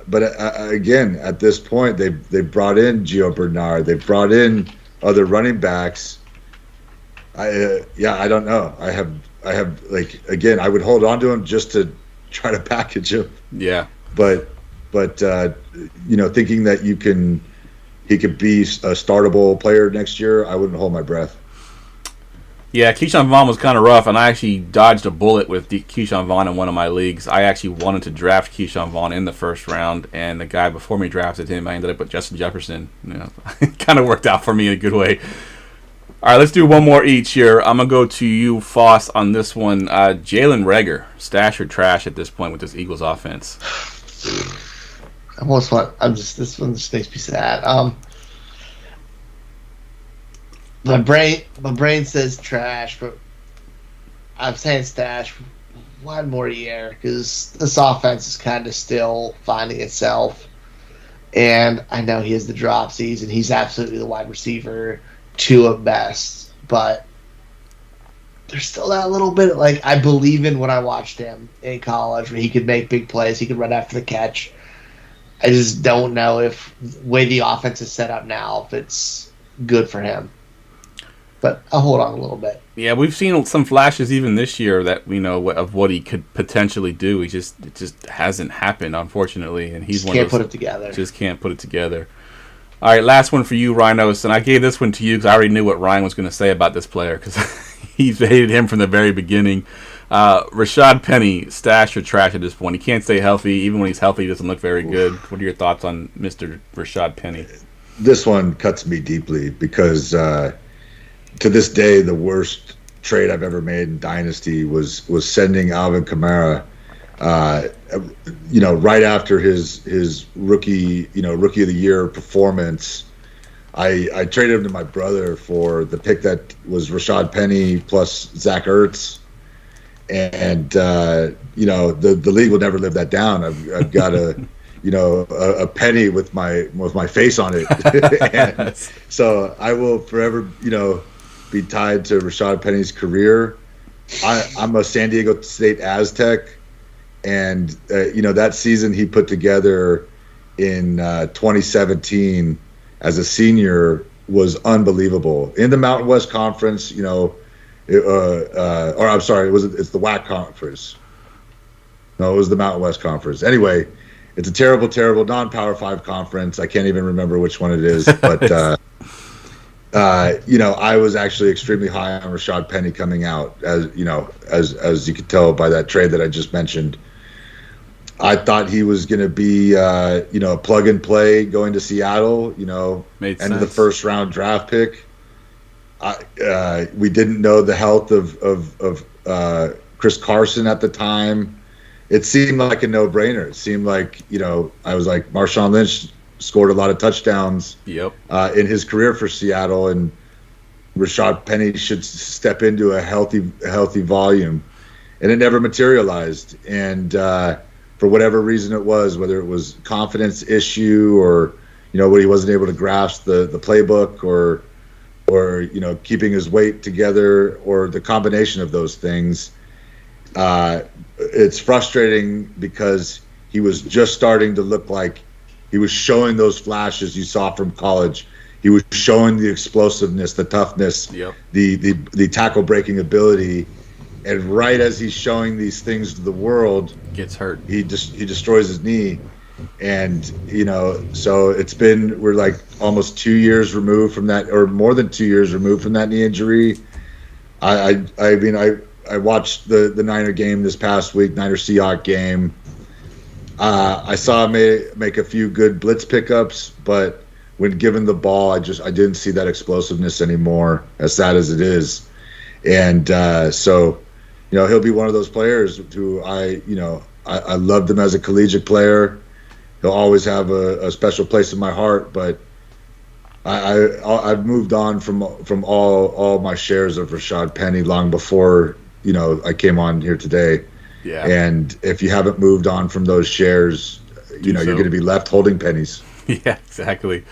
but again, at this point, they brought in Gio Bernard. They brought in other running backs. I don't know. I have again, I would hold on to him just to try to package him. Yeah. But thinking that he could be a startable player next year, I wouldn't hold my breath. Yeah, Keyshawn Vaughn was kind of rough, and I actually dodged a bullet with Keyshawn Vaughn in one of my leagues. I actually wanted to draft Keyshawn Vaughn in the first round, and the guy before me drafted him. I ended up with Justin Jefferson. It kind of worked out for me in a good way. All right, let's do one more each here. I'm going to go to you, Foss, on this one. Jalen Reagor, stash or trash at this point with this Eagles offense? This one just makes me sad. My brain says trash, but I'm saying stash one more year because this offense is kind of still finding itself. And I know he has the dropsies, and he's absolutely the wide receiver 2 at best. But there's still that little bit I believe in when I watched him in college, where he could make big plays, he could run after the catch. I just don't know if the way the offense is set up now, if it's good for him. But I'll hold on a little bit. Yeah, we've seen some flashes even this year that we know of what he could potentially do. It just hasn't happened, unfortunately, and he's can't put it together. Just can't put it together. All right, last one for you, Rynos, and I gave this one to you because I already knew what Ryan was going to say about this player because he's hated him from the very beginning. Rashad Penny, stash or trash at this point? He can't stay healthy. Even when he's healthy, he doesn't look very good. What are your thoughts on Mr. Rashad Penny? This one cuts me deeply because to this day, the worst trade I've ever made in Dynasty was sending Alvin Kamara, right after his rookie of the year performance. I traded him to my brother for the pick that was Rashad Penny plus Zach Ertz, and the league will never live that down. I've got a penny with my face on it, and so I will forever be tied to Rashad Penny's career. I'm a San Diego State Aztec, and that season he put together in 2017 as a senior was unbelievable. In the Mountain West Conference, it's the WAC Conference. No, it was the Mountain West Conference. Anyway, it's a terrible, terrible non-Power 5 conference. I can't even remember which one it is, but I was actually extremely high on Rashad Penny coming out, as you could tell by that trade that I just mentioned. I thought he was going to be, a plug and play going to Seattle, Made end of sense. the first round draft pick. We didn't know the health of Chris Carson at the time. It seemed like a no-brainer. It seemed like, I was like, Marshawn Lynch scored a lot of touchdowns in his career for Seattle, and Rashad Penny should step into a healthy volume. And it never materialized. And for whatever reason it was, whether it was confidence issue or, where he wasn't able to grasp the playbook or keeping his weight together, or the combination of those things, it's frustrating because he was just starting to look like he was showing those flashes you saw from college. He was showing the explosiveness, the toughness, the tackle breaking ability. And right as he's showing these things to the world, gets hurt. He destroys his knee. And, so we're like almost 2 years removed from that, or more than 2 years removed from that knee injury. I I watched the Niner game this past week, Niner Seahawks game. I saw him make a few good blitz pickups, but when given the ball, I didn't see that explosiveness anymore, as sad as it is. And so, he'll be one of those players who I loved him as a collegiate player. He'll always have a special place in my heart, but I've moved on from all my shares of Rashad Penny long before I came on here today. Yeah. And if you haven't moved on from those shares, you're going to be left holding pennies. Yeah, exactly.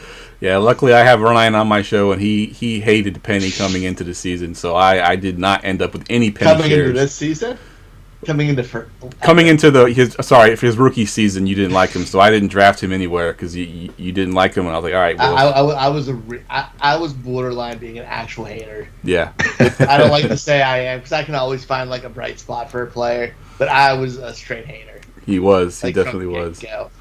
Yeah, luckily I have Ryan on my show, and he hated Penny coming into the season, so I did not end up with any Penny coming shares. into this season. Coming into his rookie season, you didn't like him, so I didn't draft him anywhere because you didn't like him, and I was like, all right. Well, I was borderline being an actual hater. Yeah. I don't like to say I am because I can always find like a bright spot for a player, but I was a straight hater. He was. Like, he definitely was. Go.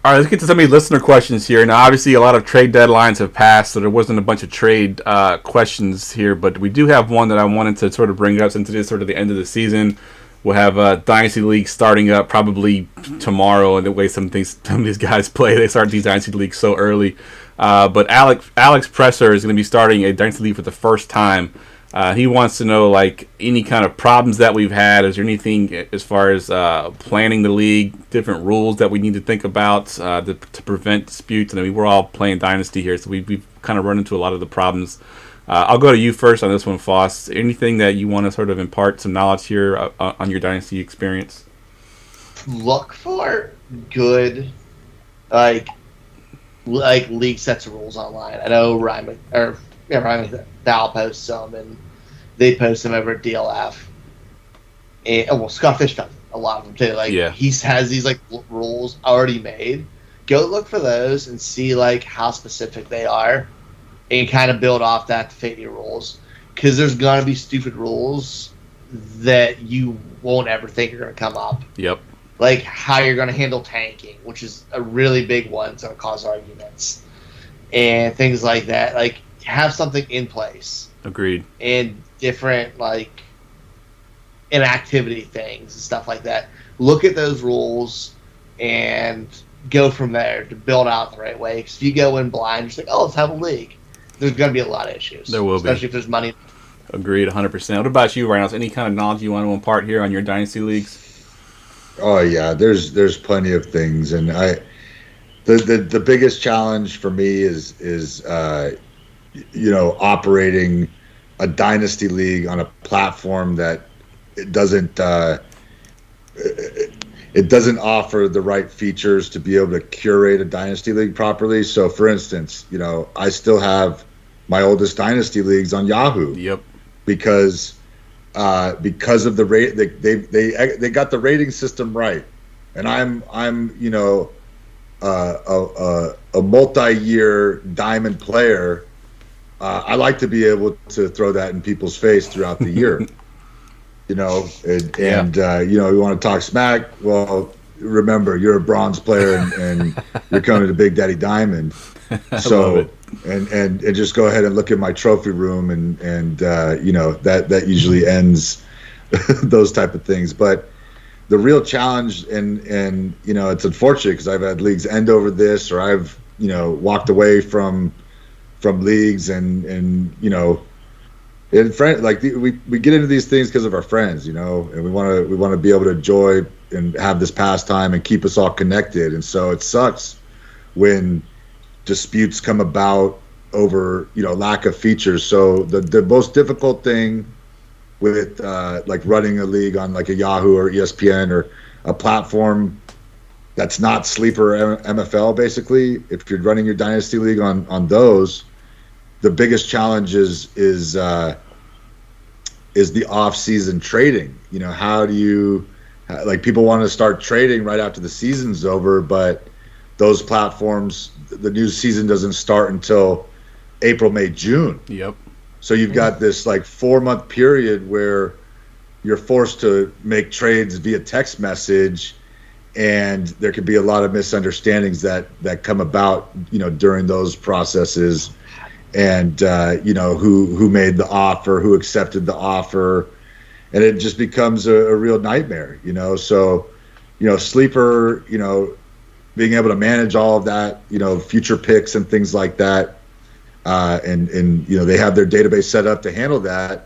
All right, let's get to some of the listener questions here. Now, obviously, a lot of trade deadlines have passed, so there wasn't a bunch of trade questions here, but we do have one that I wanted to sort of bring up since it is sort of the end of the season. We'll have Dynasty League starting up probably tomorrow, and the way some of these guys play, they start these Dynasty Leagues so early. But Alex Presser is going to be starting a Dynasty League for the first time. He wants to know, like, any kind of problems that we've had. Is there anything as far as planning the league, different rules that we need to think about to prevent disputes? And I mean, we're all playing Dynasty here, so we've kind of run into a lot of the problems. I'll go to you first on this one, Foss. Anything that you want to sort of impart some knowledge here on your Dynasty experience? Look for good, like league sets of rules online. I know Ryan Thal posts them, and they post them over at DLF. And Scott Fish does a lot of them too. Like, he has these like rules already made. Go look for those and see like how specific they are, and kind of build off that to fit your rules. Because there's gonna be stupid rules that you won't ever think are gonna come up. Yep. Like how you're gonna handle tanking, which is a really big one. It's gonna cause arguments and things like that. Like, have something in place. Agreed. And different like inactivity things and stuff like that. Look at those rules and go from there to build out the right way. Because if you go in blind, you're just like, oh, let's have a league. There's going to be a lot of issues. There will especially if there's money. Agreed, 100%. What about you, Rynos? Any kind of knowledge you want to impart here on your Dynasty Leagues? Oh yeah, there's plenty of things, and the biggest challenge for me is operating a Dynasty League on a platform that it doesn't offer the right features to be able to curate a Dynasty League properly. So, for instance, I still have my oldest Dynasty Leagues on Yahoo. Yep. Because of the rate, they got the rating system right, and I'm a multi-year diamond player. I like to be able to throw that in people's face throughout the year, we want to talk smack. Well, remember, you're a bronze player and you're coming to Big Daddy Diamond. So, and just go ahead and look at my trophy room and that usually ends those type of things. But the real challenge, and it's unfortunate because I've had leagues end over this, or I've walked away from leagues and friend, like we get into these things because of our friends, and we want to be able to enjoy and have this pastime and keep us all connected. And so it sucks when disputes come about over lack of features. So the most difficult thing with like running a league on like a Yahoo or ESPN or a platform that's not sleeper MFL, basically, if you're running your Dynasty League on those, the biggest challenge is the off-season trading. How do you, like, people want to start trading right after the season's over, but those platforms, the new season doesn't start until April, May, June. Yep. So you've got this like 4-month period where you're forced to make trades via text message, and there could be a lot of misunderstandings that come about, during those processes. And who made the offer, who accepted the offer, and it just becomes a real nightmare, So, sleeper, being able to manage all of that, future picks and things like that, and they have their database set up to handle that.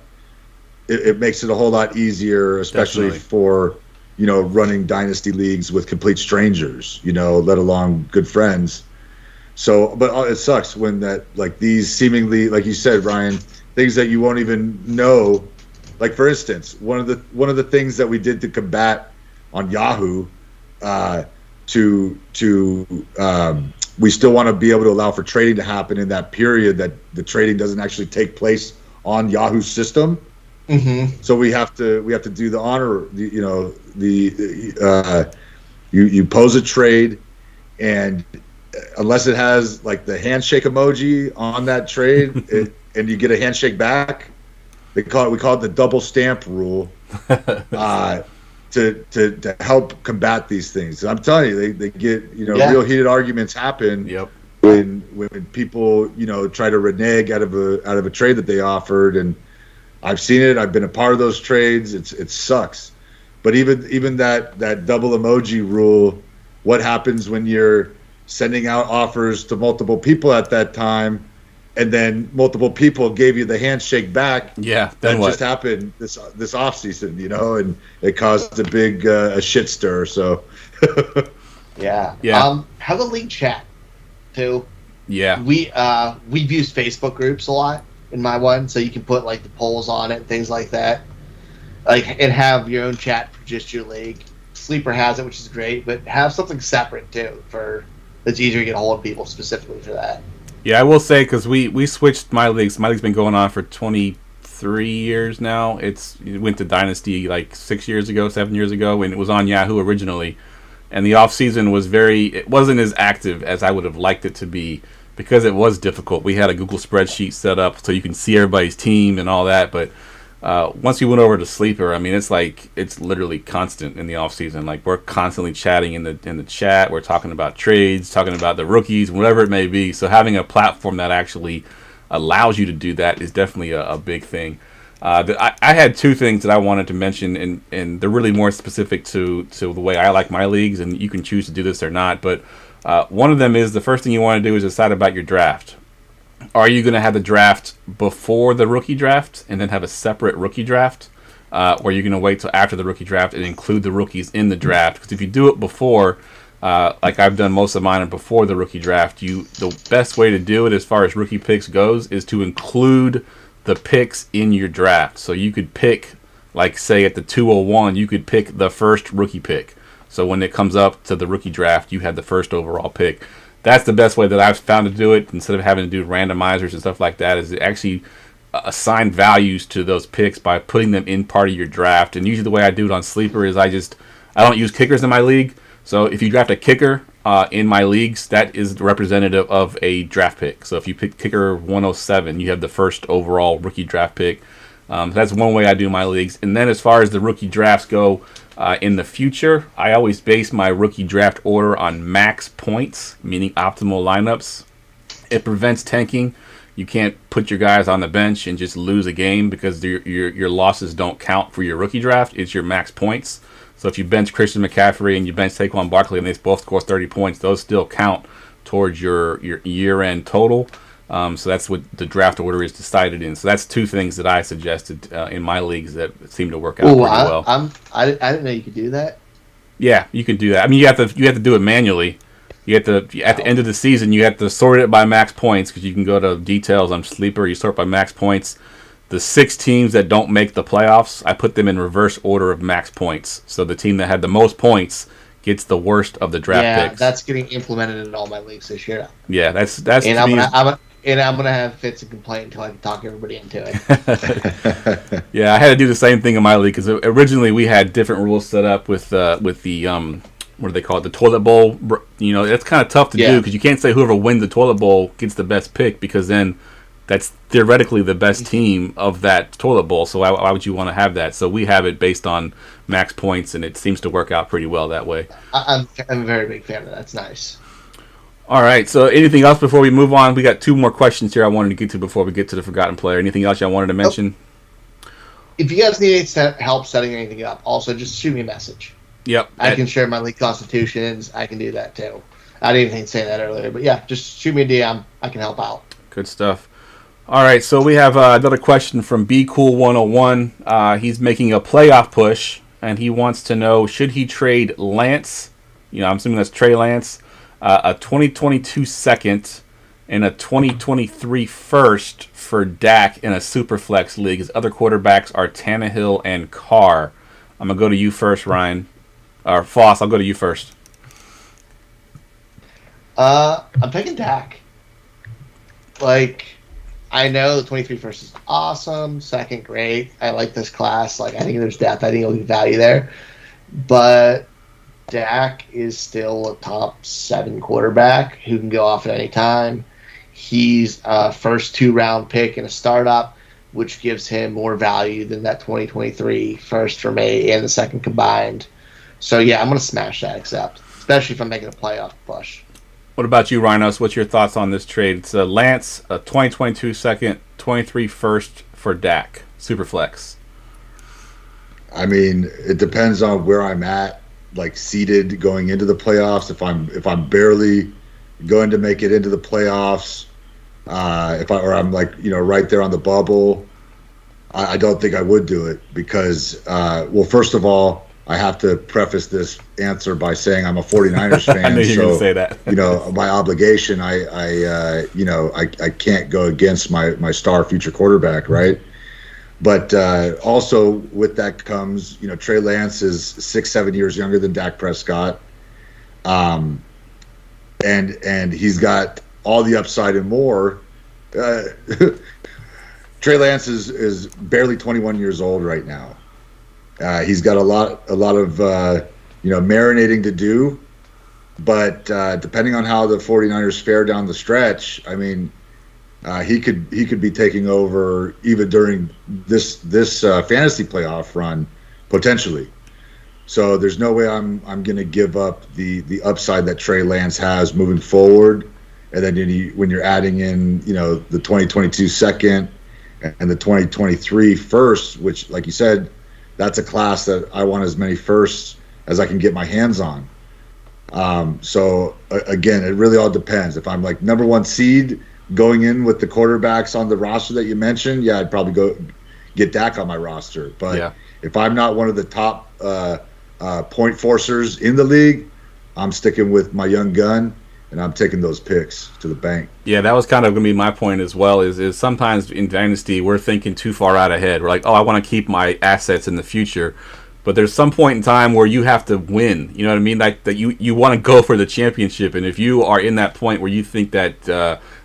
It makes it a whole lot easier, especially for running dynasty leagues with complete strangers, let alone good friends. So, but it sucks when these seemingly, like you said, Ryan, things that you won't even know. Like, for instance, one of the things that we did to combat on Yahoo, we still want to be able to allow for trading to happen in that period that the trading doesn't actually take place on Yahoo's system. Mm-hmm. So we have to do the honor, you pose a trade, and unless it has like the handshake emoji on that trade, and you get a handshake back, we call it the double stamp rule, to help combat these things. And I'm telling you, they get real heated arguments happen. Yep. When people try to renege out of a trade that they offered, and I've seen it. I've been a part of those trades. It sucks. But even that double emoji rule, what happens when you're sending out offers to multiple people at that time, and then multiple people gave you the handshake back? Yeah, that just happened this off season, and it caused a big a shit stir. So yeah. Have a league chat too. Yeah, we've used Facebook groups a lot in my one, so you can put like the polls on it and things like that, and have your own chat for just your league. Sleeper has it, which is great, but have something separate too that's easier to get a hold of people specifically for that. Yeah, I will say, because we switched my leagues. My league's been going on for 23 years now. It went to Dynasty like 7 years ago, and it was on Yahoo originally. And the off season it wasn't as active as I would have liked it to be, because it was difficult. We had a Google spreadsheet set up so you can see everybody's team and all that. But once we went over to Sleeper, I mean, it's literally constant in the off season. Like, we're constantly chatting in the chat. We're talking about trades, talking about the rookies, whatever it may be. So having a platform that actually allows you to do that is definitely a big thing. I had two things that I wanted to mention, and they're really more specific to the way I like my leagues, and you can choose to do this or not. But one of them is, the first thing you want to do is decide about your draft. Are you going to have the draft before the rookie draft and then have a separate rookie draft? Or are you going to wait till after the rookie draft and include the rookies in the draft? Because if you do it before, like I've done most of mine before the rookie draft, the best way to do it as far as rookie picks goes is to include the picks in your draft. So you could pick, like, say at the 201, you could pick the first rookie pick. So when it comes up to the rookie draft, you have the first overall pick. That's the best way that I've found to do it, instead of having to do randomizers and stuff like that, is to actually assign values to those picks by putting them in part of your draft. And usually the way I do it on Sleeper is I don't use kickers in my league. So if you draft a kicker in my leagues, that is representative of a draft pick. So if you pick kicker 107, you have the first overall rookie draft pick. That's one way I do my leagues. And then as far as the rookie drafts go, in the future, I always base my rookie draft order on max points, meaning optimal lineups. It prevents tanking. You can't put your guys on the bench and just lose a game, because your losses don't count for your rookie draft. It's your max points. So if you bench Christian McCaffrey and you bench Saquon Barkley and they both score 30 points, those still count towards your year-end total. So that's what the draft order is decided in. So that's two things that I suggested in my leagues that seem to work out pretty well. I didn't know you could do that. Yeah, you can do that. I mean, you have to do it manually. You have to, at the end of the season, you have to sort it by max points, because you can go to details on Sleeper. You sort by max points. The 6 teams that don't make the playoffs, I put them in reverse order of max points. So the team that had the most points gets the worst of the draft picks. Yeah, that's getting implemented in all my leagues this year. Yeah, that's. And I'm gonna have fits and complain until I can talk everybody into it. Yeah, I had to do the same thing in my league, because originally we had different rules set up with the what do they call it, the toilet bowl. That's kind of tough to do, because you can't say whoever wins the toilet bowl gets the best pick, because then that's theoretically the best team of that toilet bowl. So why would you want to have that? So we have it based on max points, and it seems to work out pretty well that way. I'm a very big fan of that. It's nice. All right, so anything else before we move on? We got 2 more questions here I wanted to get to before we get to the forgotten player. Anything else y'all wanted to mention? if you guys need any help setting anything up, also just shoot me a message. Yep. I can share my league constitutions. I can do that too. I didn't even say that earlier, but yeah, just shoot me a DM. I can help out. Good stuff. All right, so we have another question from Be Cool 101. He's making a playoff push, and he wants to know, should he trade Lance, I'm assuming that's Trey Lance, a 2022 second and a 2023 first for Dak in a Superflex league. His other quarterbacks are Tannehill and Carr. I'm going to go to you first, Ryan. Or Foss, I'll go to you first. I'm taking Dak. I know the 23 first is awesome. Second, great. I like this class. I think there's depth. I think there'll be value there. But Dak is still a top 7 quarterback who can go off at any time. He's a first 2-round pick in a startup, which gives him more value than that 2023 first for me and the second combined. So, yeah, I'm going to smash that, especially if I'm making a playoff push. What about you, Rynos? What's your thoughts on this trade? It's a Lance, a 2022 second, 23 first for Dak. Superflex. I mean, it depends on where I'm at, seeded going into the playoffs. If I'm barely going to make it into the playoffs, I'm right there on the bubble, I don't think I would do it because, first of all, I have to preface this answer by saying I'm a 49ers fan. I knew you were going to say that. My obligation, I can't go against my star future quarterback, right? But also with that comes, Trey Lance is 6-7 years younger than Dak Prescott, and he's got all the upside and more. Trey Lance is barely 21 years old right now. He's got a lot of marinating to do, but depending on how the 49ers fare down the stretch, I mean, he could be taking over even during this fantasy playoff run potentially. So there's no way I'm going to give up the upside that Trey Lance has moving forward, and then when you're adding in the 2022 second and the 2023 first, which, like you said, that's a class that I want as many firsts as I can get my hands on. So again, it really all depends. If I'm number 1 seed going in with the quarterbacks on the roster that you mentioned, yeah, I'd probably go get Dak on my roster. But if I'm not one of the top point forcers in the league, I'm sticking with my young gun, and I'm taking those picks to the bank. Yeah, that was kind of going to be my point as well, is sometimes in Dynasty we're thinking too far out ahead. We're like, I want to keep my assets in the future. But there's some point in time where you have to win. You know what I mean? That you want to go for the championship. And if you are in that point where you think that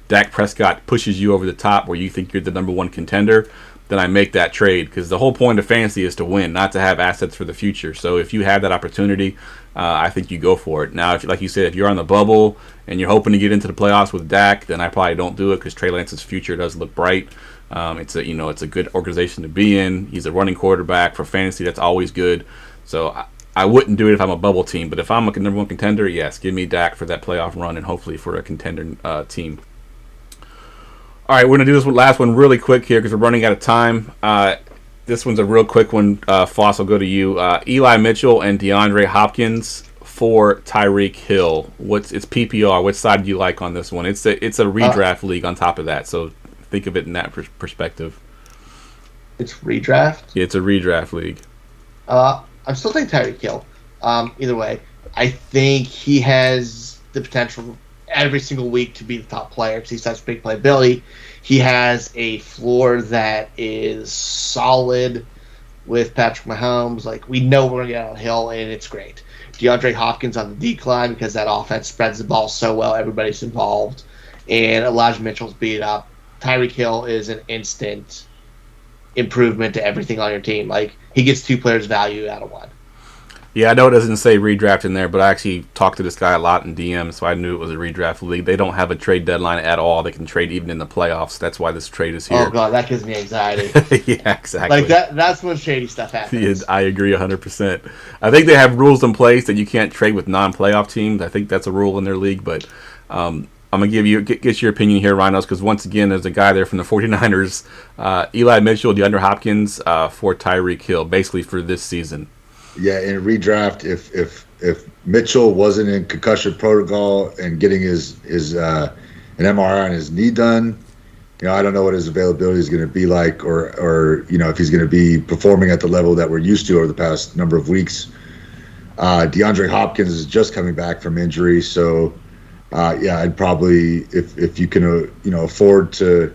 Dak Prescott pushes you over the top, where you think you're the number 1 contender, then I make that trade. Because the whole point of fantasy is to win, not to have assets for the future. So if you have that opportunity, I think you go for it. Now, like you said, if you're on the bubble and you're hoping to get into the playoffs with Dak, then I probably don't do it because Trey Lance's future does look bright. It's a good organization to be in. He's a running quarterback for fantasy. That's always good. So I wouldn't do it if I'm a bubble team. But if I'm a number 1 contender, yes, give me Dak for that playoff run and hopefully for a contender team. All right, we're going to do this last one really quick here because we're running out of time. This one's a real quick one. Foss, I'll go to you. Eli Mitchell and DeAndre Hopkins for Tyreek Hill. It's PPR. What side do you like on this one? It's a redraft league on top of that, so think of it in that perspective. It's redraft? Yeah, it's a redraft league. I'm still taking Tyreek Hill. Either way, I think he has the potential every single week to be the top player because he's such big playability. He has a floor that is solid with Patrick Mahomes. We know we're going to get on Hill, and it's great. DeAndre Hopkins on the decline because that offense spreads the ball so well. Everybody's involved. And Elijah Mitchell's beat up. Tyreek Hill is an instant improvement to everything on your team. He gets 2 players value out of 1. Yeah, I know it doesn't say redraft in there, but I actually talked to this guy a lot in DM, so I knew it was a redraft league. They don't have a trade deadline at all. They can trade even in the playoffs. That's why this trade is here. Oh, God, that gives me anxiety. Yeah, exactly. That's when shady stuff happens. Yeah, I agree 100%. I think they have rules in place that you can't trade with non-playoff teams. I think that's a rule in their league, but I'm going to get your opinion here, Rynos, because once again, there's a guy there from the 49ers, Eli Mitchell, DeAndre Hopkins, for Tyreek Hill, basically for this season. Yeah, in redraft, if Mitchell wasn't in concussion protocol and getting his an MRI on his knee done, I don't know what his availability is going to be like, or if he's going to be performing at the level that we're used to over the past number of weeks. DeAndre Hopkins is just coming back from injury, so I'd probably, if you can afford to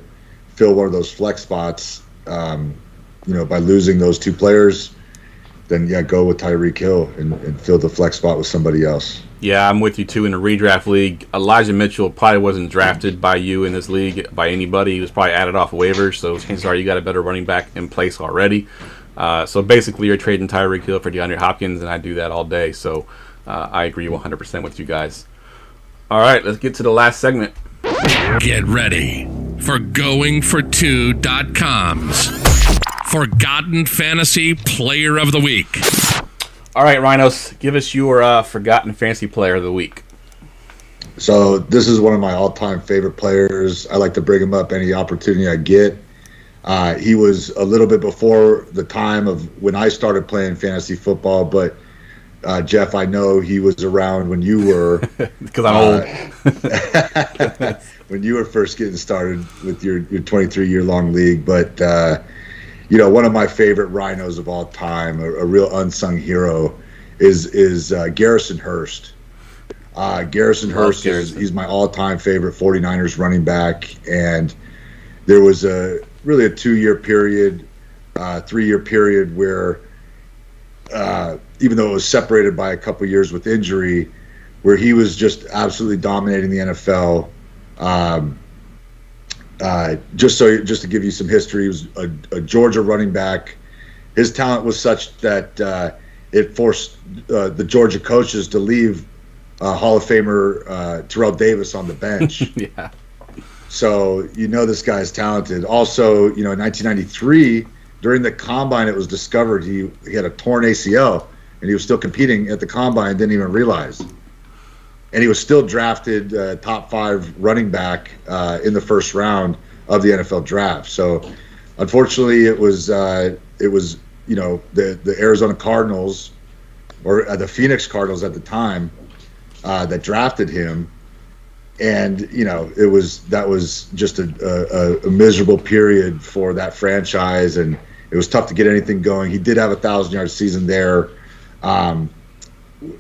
fill one of those flex spots, by losing those two players, then go with Tyreek Hill and fill the flex spot with somebody else. Yeah, I'm with you too in a redraft league. Elijah Mitchell probably wasn't drafted by you in this league by anybody. He was probably added off waivers, so chances are you got a better running back in place already. So basically, you're trading Tyreek Hill for DeAndre Hopkins, and I do that all day. So I agree 100% with you guys. All right, let's get to the last segment. Get ready for GoingFor2.com's Forgotten Fantasy Player of the Week. All right, Rynos, give us your Forgotten Fantasy Player of the Week. So this is one of my all-time favorite players. I like to bring him up any opportunity I get. He was a little bit before the time of when I started playing fantasy football, but Jeff, I know he was around when you were. Because I'm old. When you were first getting started with your 23-year-long league. But, one of my favorite Rynos of all time, a real unsung hero, is Garrison Hurst. Garrison Hurst, he's my all-time favorite 49ers running back. And there was really a 2-year period, 3-year period where even though it was separated by a couple years with injury, where he was just absolutely dominating the NFL. Just to give you some history, he was a Georgia running back. His talent was such that it forced the Georgia coaches to leave Hall of Famer Terrell Davis on the bench. Yeah. So this guy's talented. Also, in 1993, during the combine, it was discovered he had a torn ACL, and he was still competing at the combine, didn't even realize. And he was still drafted top 5 running back in the first round of the NFL draft. So, unfortunately, it was the Arizona Cardinals, or the Phoenix Cardinals at the time, that drafted him. And that was just a miserable period for that franchise, and it was tough to get anything going. He did have a 1,000-yard season there.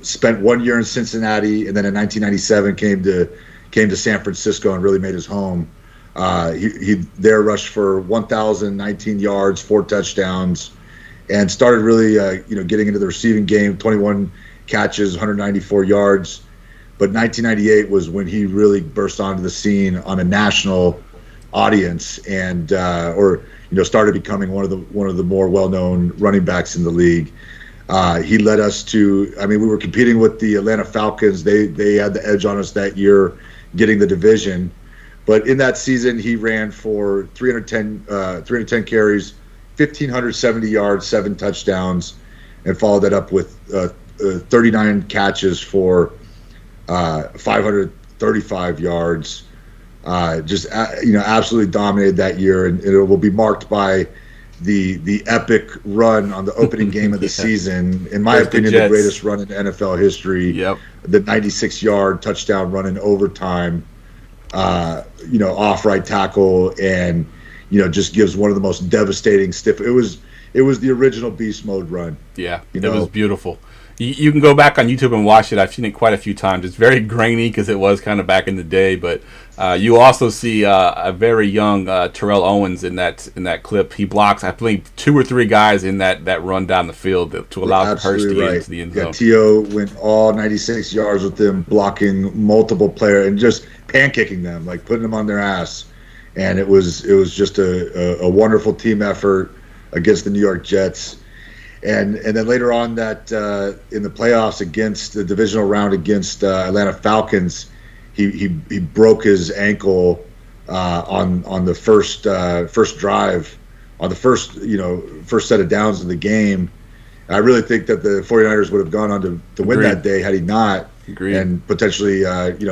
Spent 1 year in Cincinnati, and then in 1997 came to San Francisco and really made his home. He there rushed for 1,019 yards, 4 touchdowns, and started really getting into the receiving game. 21 catches, 194 yards. But 1998 was when he really burst onto the scene on a national audience, and started becoming one of the more well-known running backs in the league. He led us to. We were competing with the Atlanta Falcons. They had the edge on us that year, getting the division. But in that season, he ran for 310 carries, 1,570 yards, 7 touchdowns, and followed that up with 39 catches for 535 yards. Absolutely dominated that year, and it will be marked by the epic run on the opening game of the season. In my opinion, the greatest run in NFL history. Yep. The 96-yard touchdown run in overtime, off right tackle, and just gives one of the most devastating stiff. It was the original beast mode run. Yeah, it was beautiful. You can go back on YouTube and watch it. I've seen it quite a few times. It's very grainy because it was kind of back in the day, but you also see a very young Terrell Owens in that clip. He blocks, I believe, 2 or 3 guys in that run down the field to allow Hurst to get into the end zone. T.O. went all 96 yards with them, blocking multiple players and just pancaking them, like putting them on their ass. And it was just a wonderful team effort against the New York Jets. And then later on that in the playoffs against the divisional round against Atlanta Falcons, he broke his ankle on the first drive, on the first set of downs in the game. I really think that the 49ers would have gone on to win that day had he not. Agreed. and potentially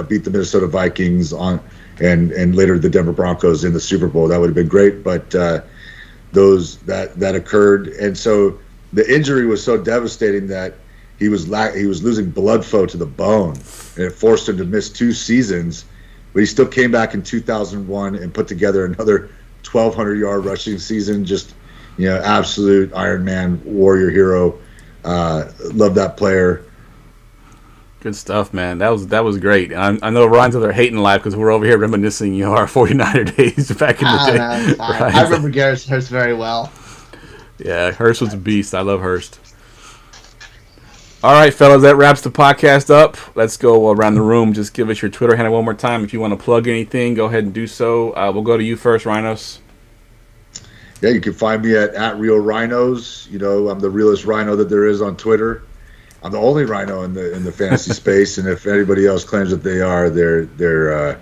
beat the Minnesota Vikings and later the Denver Broncos in the Super Bowl. That would have been great, but that occurred, and so the injury was so devastating that he was losing blood flow to the bone, and it forced him to miss 2 seasons. But he still came back in 2001 and put together another 1,200-yard rushing season. Just absolute Iron Man warrior hero. Love that player. Good stuff, man. That was great. I know Ryan's over there hating life because we're over here reminiscing, our 49er days back in the day. No, I remember Garrison Hurst very well. Yeah, Hurst was a beast. I love Hurst. All right, fellas, that wraps the podcast up. Let's go around the room. Just give us your Twitter handle one more time. If you want to plug anything, go ahead and do so. We'll go to you first, Rynos. Yeah, you can find me at Real Rynos. I'm the realest Rhino that there is on Twitter. I'm the only Rhino in the fantasy space, and if anybody else claims that they are, they're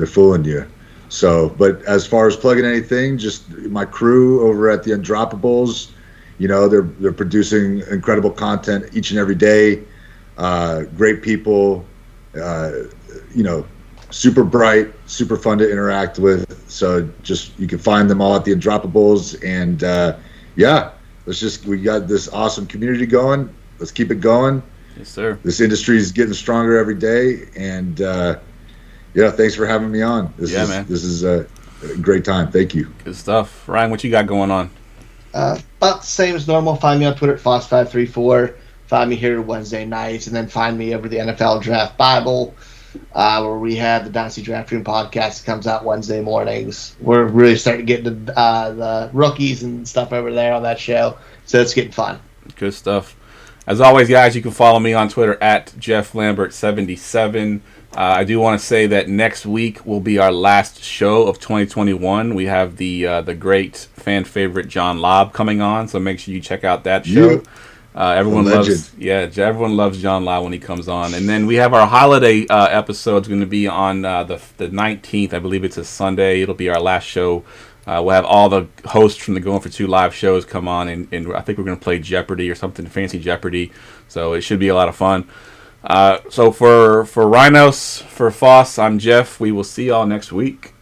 fooling you. So, but as far as plugging anything, just my crew over at the Undroppables, they're producing incredible content each and every day. Great people, super bright, super fun to interact with. So just you can find them all at the Undroppables, and we got this awesome community going. Let's keep it going. Yes, sir. This industry is getting stronger every day, and thanks for having me on. This is a great time. Thank you. Good stuff. Ryan, what you got going on? About the same as normal. Find me on Twitter at Foss534. Find me here Wednesday nights, and then find me over the NFL Draft Bible, where we have the Dynasty Draft Room podcast that comes out Wednesday mornings. We're really starting to get into the rookies and stuff over there on that show, so it's getting fun. Good stuff. As always, guys, you can follow me on Twitter at JeffLambert77. I do want to say that next week will be our last show of 2021. We have the great fan favorite John Lobb coming on, so make sure you check out that show. Everyone loves John Lobb when he comes on. And then we have our holiday episode. It's going to be on the 19th. I believe it's a Sunday. It'll be our last show. We'll have all the hosts from the Going for Two live shows come on, and I think we're going to play Jeopardy or something, Fancy Jeopardy. So it should be a lot of fun. So for Rynos, for Foss, I'm Jeff. We will see y'all next week.